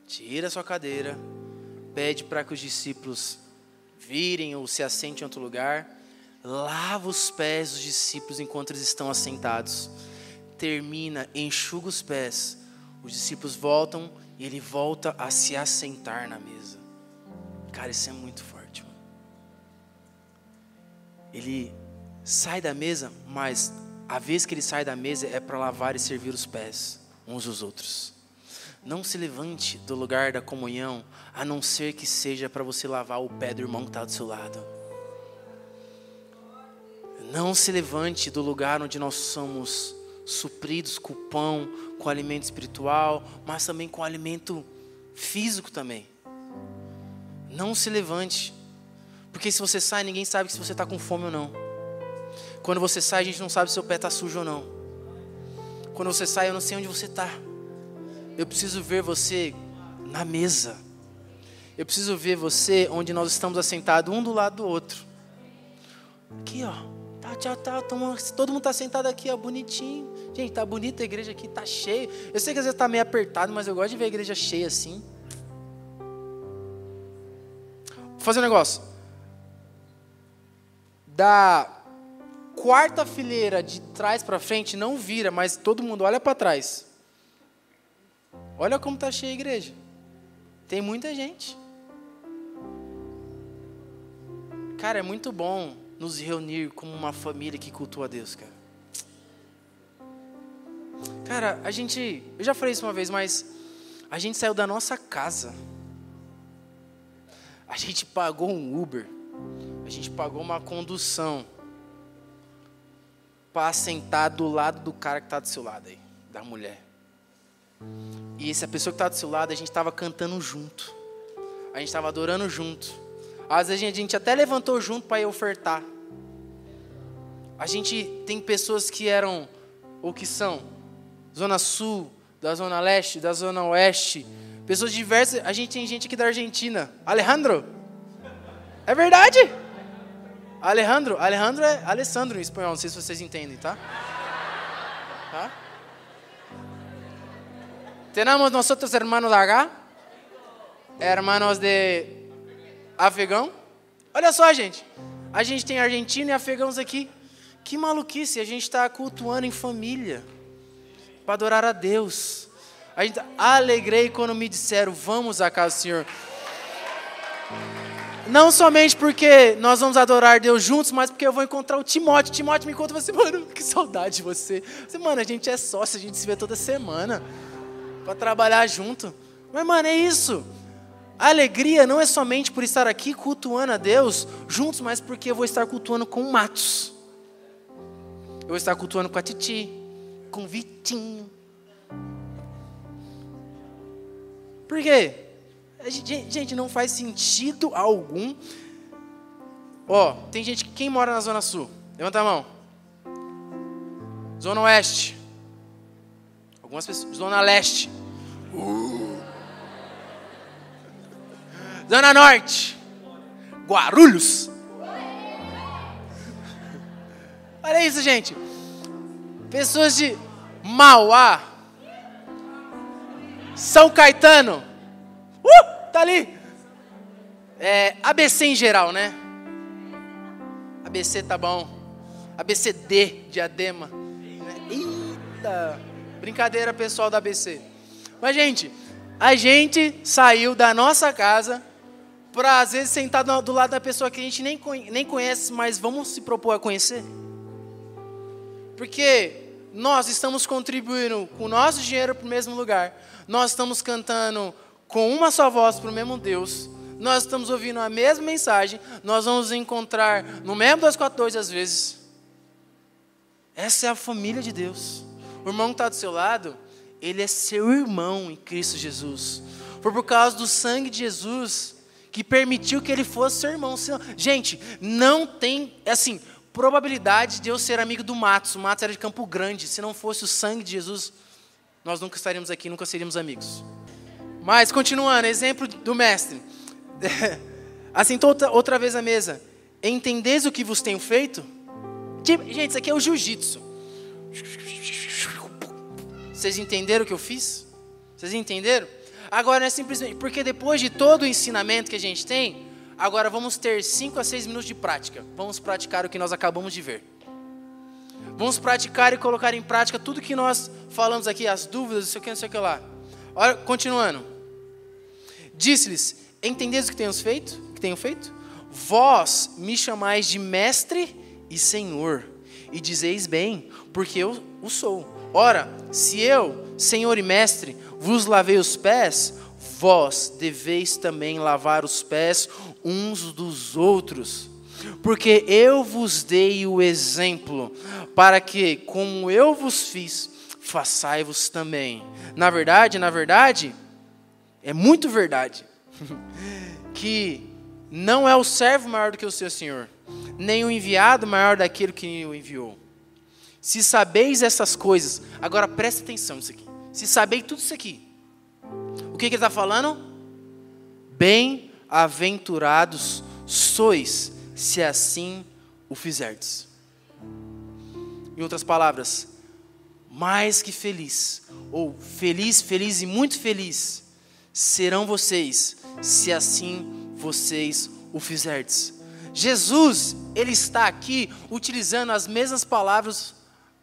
tira a sua cadeira, pede para que os discípulos virem ou se assentem em outro lugar. Lava os pés dos discípulos enquanto eles estão assentados. Termina, enxuga os pés. Os discípulos voltam e ele volta a se assentar na mesa. Cara, isso é muito forte, mano. Ele sai da mesa, mas a vez que ele sai da mesa é para lavar e servir os pés uns dos outros. Não se levante do lugar da comunhão, a não ser que seja para você lavar o pé do irmão que está do seu lado. Não se levante do lugar onde nós somos supridos com o pão, com o alimento espiritual, mas também com o alimento físico também. Não se levante, porque se você sai, ninguém sabe se você está com fome ou não. Quando você sai, a gente não sabe se seu pé está sujo ou não. Quando você sai, eu não sei onde você está. Eu preciso ver você na mesa. Eu preciso ver você onde nós estamos assentados, um do lado do outro. Aqui, ó. Tá, todo mundo está sentado aqui, ó, bonitinho. Gente, tá bonita a igreja aqui, tá cheio. Eu sei que às vezes tá meio apertado, mas eu gosto de ver a igreja cheia assim. Vou fazer um negócio. Da quarta fileira de trás para frente, não vira, mas todo mundo olha para trás. Olha como tá cheia a igreja. Tem muita gente. Cara, é muito bom nos reunir como uma família que cultua a Deus, cara. Cara, eu já falei isso uma vez, mas a gente saiu da nossa casa. A gente pagou um Uber. A gente pagou uma condução para sentar do lado do cara que está do seu lado aí, da mulher. E essa pessoa que está do seu lado, a gente estava cantando junto. A gente estava adorando junto. Às vezes a gente até levantou junto para ir ofertar. A gente tem pessoas que eram, ou que são, Zona Sul, da Zona Leste, da Zona Oeste. Pessoas diversas. A gente tem gente aqui da Argentina. Alejandro. É verdade. Alejandro é Alessandro em espanhol. Não sei se vocês entendem, tá? Tá? Tenemos nosotros hermanos de acá, hermanos de afegão. Olha só, gente. A gente tem argentino e afegãos aqui. Que maluquice, a gente está cultuando em família. Para adorar a Deus. A gente alegrei quando me disseram, vamos à casa do Senhor. Não somente porque nós vamos adorar Deus juntos, mas porque eu vou encontrar o Timóteo. Timóteo me encontra você, mano, que saudade de você. Mano, a gente é sócio, a gente se vê toda semana. Para trabalhar junto. Mas, mano, é isso. A alegria não é somente por estar aqui cultuando a Deus juntos, mas porque eu vou estar cultuando com o Matos. Eu vou estar cultuando com a Titi, com o Vitinho. Por quê? Gente, não faz sentido algum. Ó, tem gente, quem mora na Zona Sul? Levanta a mão. Zona Oeste. Algumas pessoas. Zona Leste. Zona Norte. Guarulhos. Olha isso, gente. Pessoas de Mauá. São Caetano. Tá ali. ABC em geral, né? ABC tá bom. ABCD, Diadema. Eita. Brincadeira pessoal da ABC. Mas, gente, a gente saiu da nossa casa para, às vezes, sentar do lado da pessoa que a gente nem conhece, mas vamos se propor a conhecer. Porque nós estamos contribuindo com o nosso dinheiro para o mesmo lugar. Nós estamos cantando com uma só voz para o mesmo Deus. Nós estamos ouvindo a mesma mensagem. Nós vamos nos encontrar no mesmo 242 às vezes. Essa é a família de Deus. O irmão que está do seu lado, ele é seu irmão em Cristo Jesus. Foi por causa do sangue de Jesus que permitiu que ele fosse seu irmão. Gente, não tem, assim, probabilidade de eu ser amigo do Matos. O Matos era de Campo Grande. Se não fosse o sangue de Jesus, nós nunca estaríamos aqui, nunca seríamos amigos. Mas, continuando, exemplo do mestre. Assentou outra vez à mesa. Entendeis o que vos tenho feito? Gente, isso aqui é o jiu-jitsu. Vocês entenderam o que eu fiz? Vocês entenderam? Agora não é simplesmente... Porque depois de todo o ensinamento que a gente tem, Agora vamos ter 5 a 6 minutos de prática. Vamos praticar o que nós acabamos de ver. Vamos praticar e colocar em prática tudo que nós falamos aqui, as dúvidas, não sei o que lá. Olha, continuando. Disse-lhes: entendeis o que tenho feito? Vós me chamais de mestre e senhor, e dizeis bem, porque eu o sou. Ora, se eu, senhor e mestre, vos lavei os pés, vós deveis também lavar os pés uns dos outros. Porque eu vos dei o exemplo, para que, como eu vos fiz, façai-vos também. Na verdade, é muito verdade, que não é o servo maior do que o seu senhor, nem o enviado maior daquele que o enviou. Se sabeis essas coisas, agora presta atenção nisso aqui. Se sabeis tudo isso aqui, o que ele está falando? Bem-aventurados sois, se assim o fizerdes. Em outras palavras, mais que feliz, ou feliz, feliz e muito feliz, serão vocês, se assim vocês o fizerdes. Jesus, ele está aqui utilizando as mesmas palavras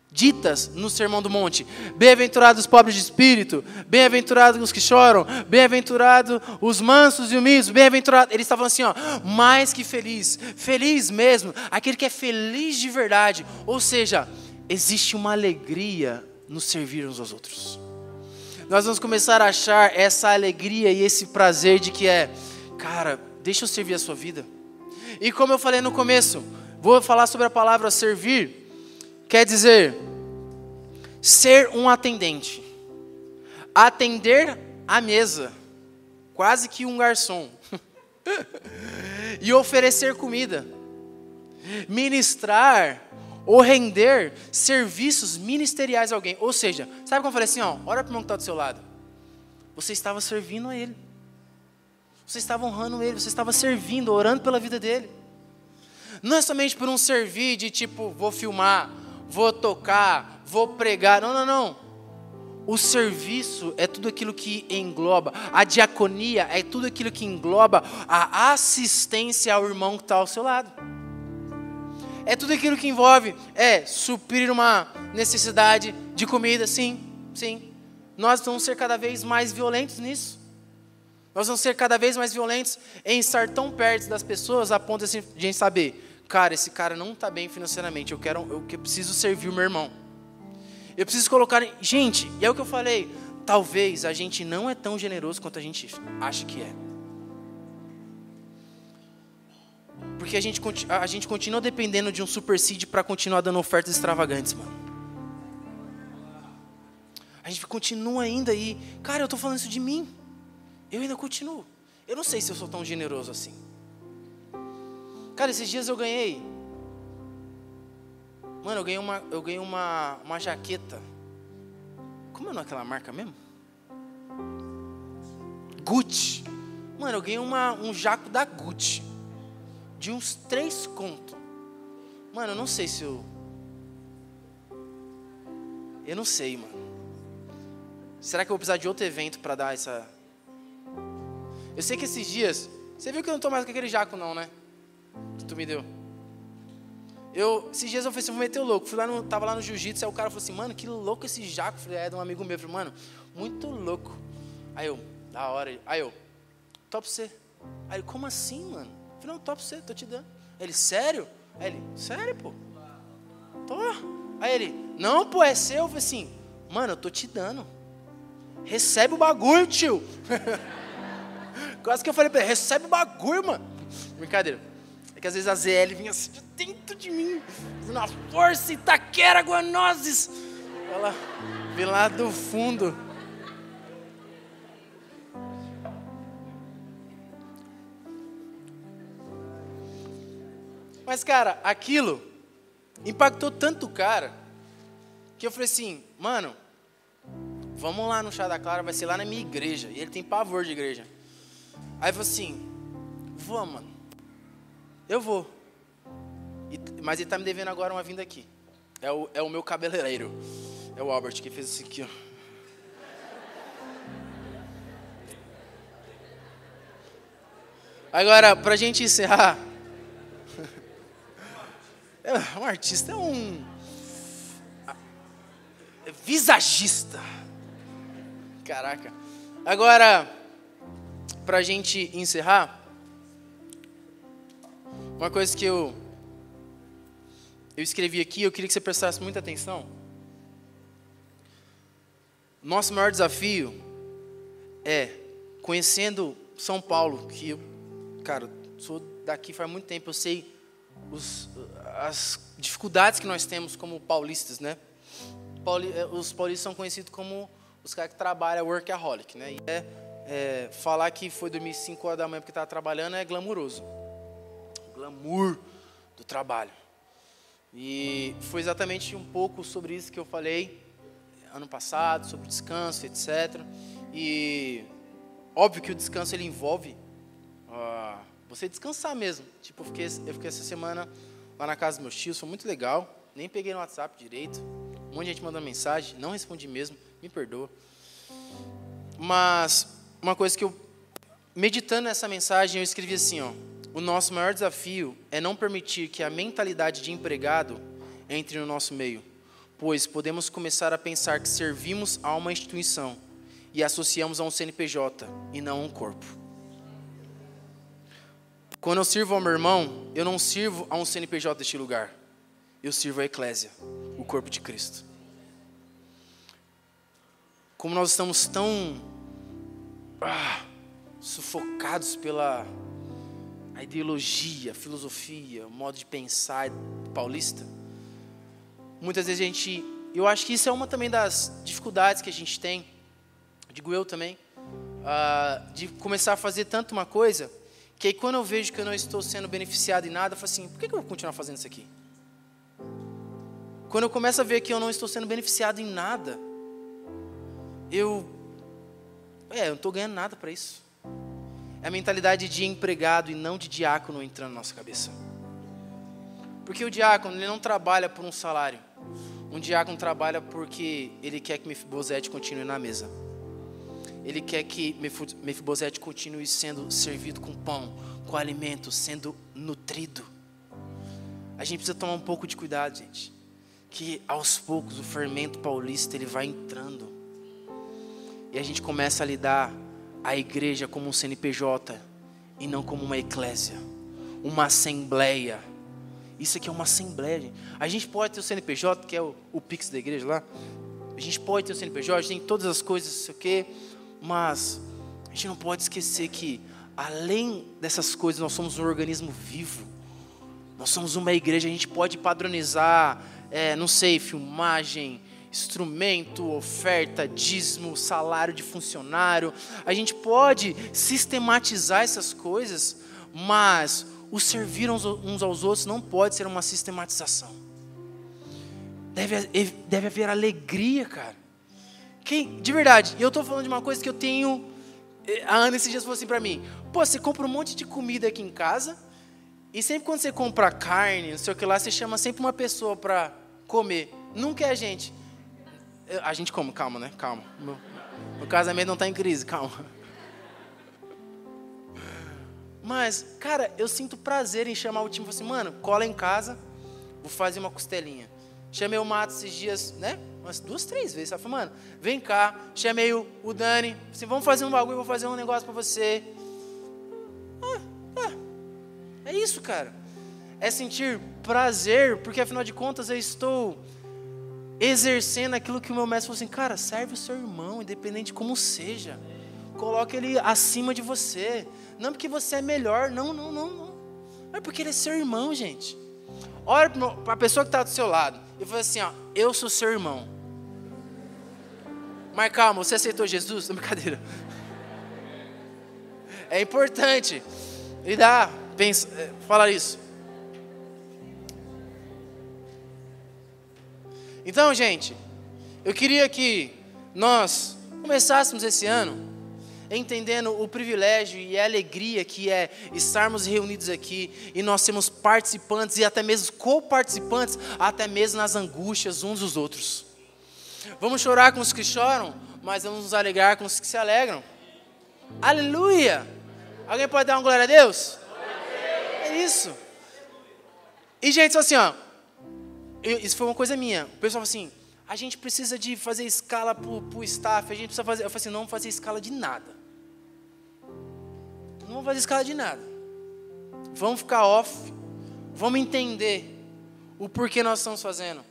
ditas no Sermão do Monte. Bem-aventurados os pobres de espírito, bem-aventurados os que choram, bem-aventurados os mansos e humildes, bem-aventurados. Ele está falando assim, ó, mais que feliz, feliz mesmo, aquele que é feliz de verdade. Ou seja, existe uma alegria no servir uns aos outros. Nós vamos começar a achar essa alegria e esse prazer de que cara, deixa eu servir a sua vida. E como eu falei no começo, vou falar sobre a palavra servir. Quer dizer, ser um atendente, atender a mesa, quase que um garçom, e oferecer comida, ministrar ou render serviços ministeriais a alguém. Ou seja, sabe como eu falei assim, ó, olha para o irmão que está do seu lado, você estava servindo a ele, você estava honrando ele, você estava servindo, orando pela vida dele. Não é somente por um servir de tipo, vou filmar, vou tocar, vou pregar. Não. O serviço é tudo aquilo que engloba. A diaconia é tudo aquilo que engloba a assistência ao irmão que está ao seu lado. É tudo aquilo que envolve, suprir uma necessidade de comida, sim. Nós vamos ser cada vez mais violentos nisso. Nós vamos ser cada vez mais violentos em estar tão perto das pessoas a ponto de a gente saber, cara, esse cara não está bem financeiramente, eu preciso servir o meu irmão. Eu preciso colocar... Gente, e é o que eu falei, talvez a gente não é tão generoso quanto a gente acha que é. Porque a gente continua dependendo de um supersídio para continuar dando ofertas extravagantes, mano. A gente continua ainda aí. Cara, eu estou falando isso de mim. Eu ainda continuo. Eu não sei se eu sou tão generoso assim. Cara, esses dias eu ganhei. Mano, eu ganhei uma jaqueta. Como é aquela marca mesmo? Gucci. Mano, eu ganhei um jaco da Gucci. De uns 3 contos. Mano, eu não sei se eu não sei, mano. Será que eu vou precisar de outro evento para dar essa... Eu sei que esses dias... Você viu que eu não tô mais com aquele jaco não, né? Que tu me deu. Esses dias eu falei assim, vou meter o louco. Tava lá no jiu-jitsu, aí o cara falou assim, mano, que louco esse jaco. Eu falei, é de um amigo meu. Eu falei, mano, muito louco. Aí eu, da hora. Aí eu, top você. Aí ele, como assim, mano? Eu falei, não, top você, tô te dando. Ele, sério? Aí ele, sério, pô? Tô. Aí ele, não, pô, é seu. Eu falei assim, mano, eu tô te dando. Recebe o bagulho, tio. Quase que eu falei pra ele, recebe o bagulho, mano. Brincadeira. É que às vezes a ZL vinha assim de dentro de mim, na força, Itaquera, Guanoses. Ela veio lá do fundo. Mas, cara, aquilo impactou tanto o cara, que eu falei assim, mano, vamos lá no Chá da Clara, vai ser lá na minha igreja. E ele tem pavor de igreja. Aí eu falei assim, vamos, mano. Eu vou. Mas ele tá me devendo agora uma vinda aqui. É o meu cabeleireiro. É o Albert que fez isso aqui, ó. Agora, para a gente encerrar, um artista é um visagista. Caraca. Agora, para a gente encerrar, uma coisa que eu escrevi aqui, eu queria que você prestasse muita atenção. Nosso maior desafio é, conhecendo São Paulo, que eu, cara, sou daqui faz muito tempo, eu sei as dificuldades que nós temos como paulistas, né? Os paulistas são conhecidos como os caras que trabalham, workaholic, né? E falar que foi dormir 5 horas da manhã porque estava trabalhando é glamuroso. Glamour do trabalho. E foi exatamente um pouco sobre isso que eu falei ano passado, sobre descanso, etc. E óbvio que o descanso ele envolve você descansar mesmo. Tipo, eu fiquei essa semana lá na casa dos meus tios, foi muito legal. Nem peguei no WhatsApp direito. Um monte de gente mandou mensagem, não respondi mesmo, me perdoa. Mas uma coisa que eu, meditando nessa mensagem, eu escrevi assim, ó: o nosso maior desafio é não permitir que a mentalidade de empregado entre no nosso meio, pois podemos começar a pensar que servimos a uma instituição e associamos a um CNPJ e não a um corpo. Quando eu sirvo ao meu irmão, eu não sirvo a um CNPJ deste lugar, eu sirvo à eclésia, o corpo de Cristo. Como nós estamos tão sufocados pela a ideologia, a filosofia, o modo de pensar paulista, muitas vezes eu acho que isso é uma também das dificuldades que a gente tem, digo eu também, de começar a fazer tanto uma coisa, que aí quando eu vejo que eu não estou sendo beneficiado em nada, eu falo assim, por que eu vou continuar fazendo isso aqui? Quando eu começo a ver que eu não estou sendo beneficiado em nada, eu não estou ganhando nada para isso. É a mentalidade de empregado e não de diácono entrando na nossa cabeça. Porque o diácono, ele não trabalha por um salário. Um diácono trabalha porque ele quer que Mefibosete continue na mesa. Ele quer que Mefibosete continue sendo servido com pão, com alimento, sendo nutrido. A gente precisa tomar um pouco de cuidado, gente. Que aos poucos o fermento paulista ele vai entrando. E a gente começa a lidar a igreja como um CNPJ e não como uma eclésia, uma assembleia. Isso aqui é uma assembleia, gente. A gente pode ter o CNPJ, que é o Pix da igreja lá. A gente pode ter o CNPJ, a gente tem todas as coisas, não sei o quê. Mas a gente não pode esquecer que, além dessas coisas, nós somos um organismo vivo. Nós somos uma igreja, a gente pode padronizar, não sei, filmagem, instrumento, oferta, dízimo, salário de funcionário. A gente pode sistematizar essas coisas, mas o servir uns aos outros não pode ser uma sistematização. Deve haver alegria, cara. De verdade, eu estou falando de uma coisa que eu tenho. A Ana esses dias falou assim para mim: pô, você compra um monte de comida aqui em casa, e sempre quando você compra carne, não sei o que lá, você chama sempre uma pessoa para comer. Nunca é a gente. A gente come, calma, né? Calma. O casamento não está em crise, calma. Mas, cara, eu sinto prazer em chamar o time e falar assim, mano, cola em casa, vou fazer uma costelinha. Chamei o Mato esses dias, né? Umas 2, 3 vezes. Ela falou, mano, vem cá. Chamei o Dani, assim, vamos fazer um bagulho, vou fazer um negócio pra você. É isso, cara. É sentir prazer, porque afinal de contas eu estou exercendo aquilo que o meu mestre falou assim, cara, serve o seu irmão, independente de como seja. Coloque ele acima de você. Não porque você é melhor, não. É porque ele é seu irmão, gente. Olha para a pessoa que está do seu lado e fala assim, ó, eu sou seu irmão. Mas calma, você aceitou Jesus? Não, brincadeira. É importante falar isso. Então, gente, eu queria que nós começássemos esse ano entendendo o privilégio e a alegria que é estarmos reunidos aqui e nós sermos participantes e até mesmo co-participantes, até mesmo nas angústias uns dos outros. Vamos chorar com os que choram, mas vamos nos alegrar com os que se alegram. Aleluia! Alguém pode dar uma glória a Deus? É isso. E, gente, assim, ó. Isso foi uma coisa minha. O pessoal falou assim, a gente precisa de fazer escala pro staff, a gente precisa fazer... Eu falei assim, não vamos fazer escala de nada. Não vamos fazer escala de nada. Vamos ficar off, vamos entender o porquê nós estamos fazendo.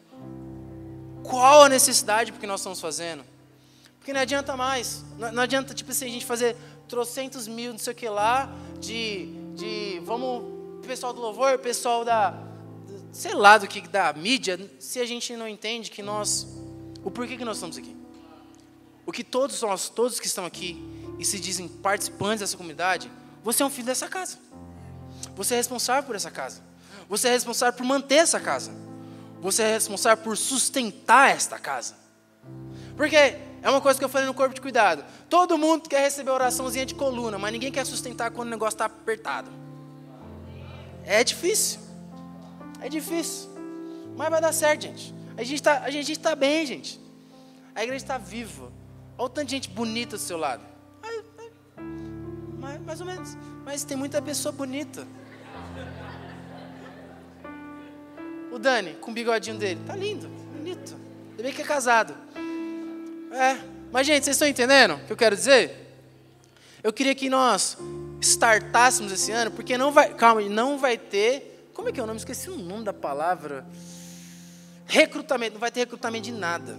Qual a necessidade porque nós estamos fazendo. Porque não adianta mais. Não adianta, tipo assim, a gente fazer trocentos mil, não sei o que lá, vamos, pessoal do louvor, pessoal sei lá do que, da mídia, se a gente não entende que o porquê que nós estamos aqui. O que todos que estão aqui e se dizem participantes dessa comunidade, você é um filho dessa casa. Você é responsável por essa casa. Você é responsável por manter essa casa. Você é responsável por sustentar esta casa. Porque é uma coisa que eu falei no corpo de cuidado. Todo mundo quer receber oraçãozinha de coluna, mas ninguém quer sustentar quando o negócio está apertado. É difícil. É difícil. Mas vai dar certo, gente. A gente está bem, gente. A igreja está viva. Olha o tanto de gente bonita do seu lado. Mais ou menos. Mas tem muita pessoa bonita. O Dani, com o bigodinho dele. Tá lindo, bonito. Ainda bem que é casado. Mas, gente, vocês estão entendendo o que eu quero dizer? Eu queria que nós startássemos esse ano, porque não vai ter... Como é que é o nome? Esqueci o nome da palavra. Recrutamento. Não vai ter recrutamento de nada.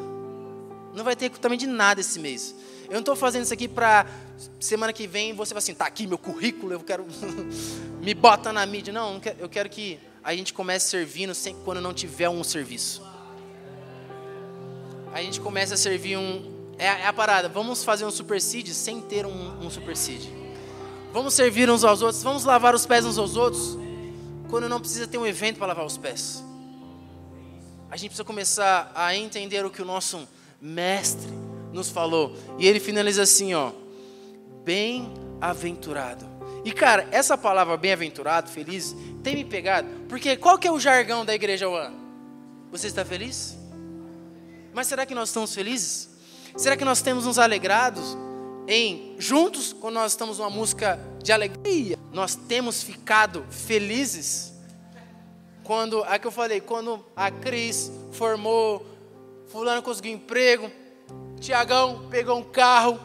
Não vai ter recrutamento de nada esse mês. Eu não estou fazendo isso aqui para semana que vem você vai assim, tá aqui meu currículo, eu quero me bota na mídia. Não, eu quero que a gente comece servindo quando não tiver um serviço. A gente começa a servir é a parada, vamos fazer um super seed sem ter um super seed. Vamos servir uns aos outros, vamos lavar os pés uns aos outros, quando não precisa ter um evento para lavar os pés. A gente precisa começar a entender o que o nosso mestre nos falou. E ele finaliza assim, ó. Bem-aventurado. E, cara, essa palavra bem-aventurado, feliz, tem me pegado. Porque qual que é o jargão da igreja One? Você está feliz? Mas será que nós estamos felizes? Será que nós temos nos alegrados juntos, quando nós estamos numa música de alegria? Nós temos ficado felizes? Quando a Cris formou, fulano conseguiu emprego, Tiagão pegou um carro,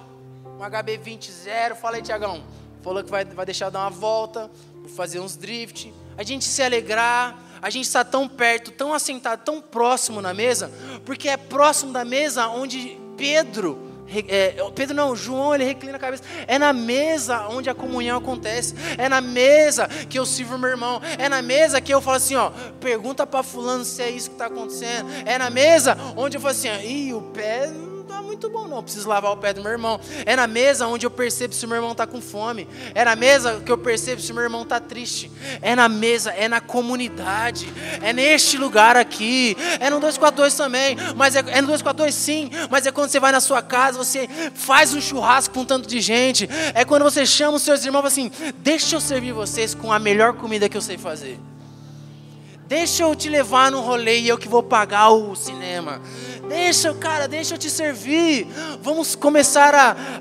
um HB20 fala aí, Tiagão, falou que vai deixar eu dar uma volta, fazer uns drift, a gente se alegrar, a gente está tão perto, tão assentado, tão próximo na mesa, porque é próximo da mesa onde João, ele reclina a cabeça. É na mesa onde a comunhão acontece. É na mesa que eu sirvo meu irmão. É na mesa que eu falo assim, ó, pergunta para fulano se é isso que está acontecendo. É na mesa onde eu falo assim, o pé não está muito bom não, preciso lavar o pé do meu irmão. É na mesa onde eu percebo se o meu irmão está com fome. É na mesa que eu percebo se o meu irmão está triste. É na mesa, é na comunidade. É neste lugar aqui. É no 242 também, mas é no 242 sim, mas é quando você vai na sua casa, você faz um churrasco com um tanto de gente. É quando você chama os seus irmãos assim, deixa eu servir vocês com a melhor comida que eu sei fazer. Deixa eu te levar no rolê e eu que vou pagar o cinema. Deixa eu te servir. Vamos começar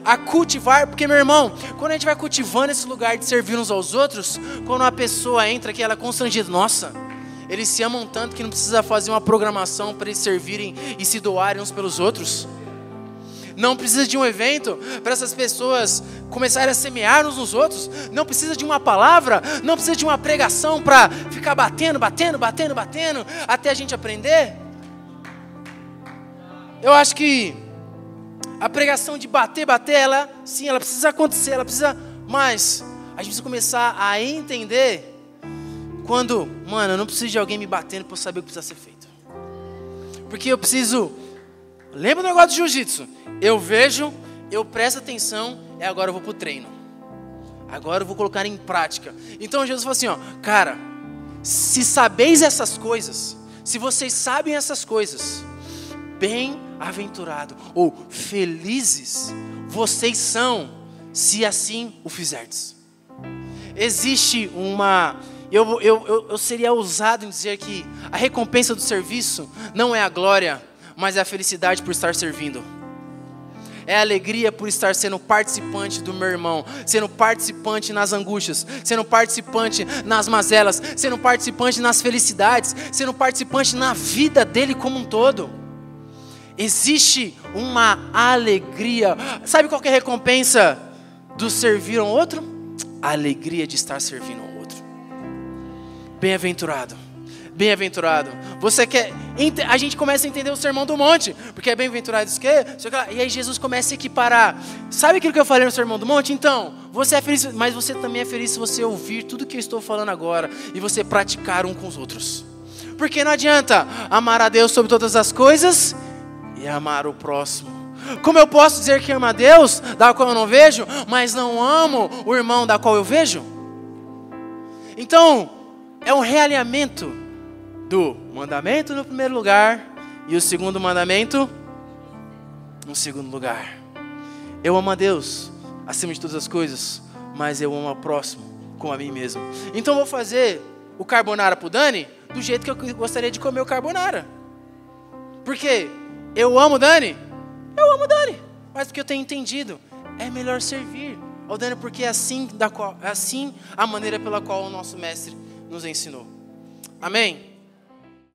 a cultivar, porque, meu irmão, quando a gente vai cultivando esse lugar de servir uns aos outros, quando uma pessoa entra aqui, ela é constrangida, nossa, eles se amam tanto que não precisa fazer uma programação para eles servirem e se doarem uns pelos outros. Não precisa de um evento para essas pessoas começarem a semear uns nos outros. Não precisa de uma palavra, não precisa de uma pregação para ficar batendo, até a gente aprender. Eu acho que a pregação de bater, ela precisa acontecer, mas a gente precisa começar a entender quando, eu não preciso de alguém me batendo para eu saber o que precisa ser feito. Porque eu preciso, lembra do negócio do jiu-jitsu? Eu vejo, eu presto atenção, e agora eu vou pro treino. Agora eu vou colocar em prática. Então Jesus falou assim, ó, cara, se sabeis essas coisas, se vocês sabem essas coisas, bem-aventurado ou felizes vocês são, se assim o fizerdes. Existe eu seria ousado em dizer que a recompensa do serviço não é a glória, mas é a felicidade por estar servindo. É alegria por estar sendo participante do meu irmão, sendo participante nas angústias, sendo participante nas mazelas, sendo participante nas felicidades, sendo participante na vida dele como um todo. Existe uma alegria. Sabe qual que é a recompensa do servir ao outro? A alegria de estar servindo ao outro. Bem-aventurado. Bem-aventurado. Você quer... A gente começa a entender o Sermão do Monte, porque é bem-aventurado isso que... E aí Jesus começa a equiparar. Sabe aquilo que eu falei no Sermão do Monte? Então, você é feliz, mas você também é feliz se você ouvir tudo que eu estou falando agora e você praticar um com os outros. Porque não adianta amar a Deus sobre todas as coisas e amar o próximo. Como eu posso dizer que amo a Deus, da qual eu não vejo, mas não amo o irmão da qual eu vejo? Então, é um realinhamento do mandamento no primeiro lugar e o segundo mandamento no segundo lugar. Eu amo a Deus acima de todas as coisas, mas eu amo ao próximo como a mim mesmo. Então, vou fazer o carbonara pro Dani do jeito que eu gostaria de comer o carbonara. Por quê? Eu amo o Dani? Eu amo o Dani. Mas porque eu tenho entendido, é melhor servir ao Dani, porque é assim a maneira pela qual o nosso mestre nos ensinou. Amém?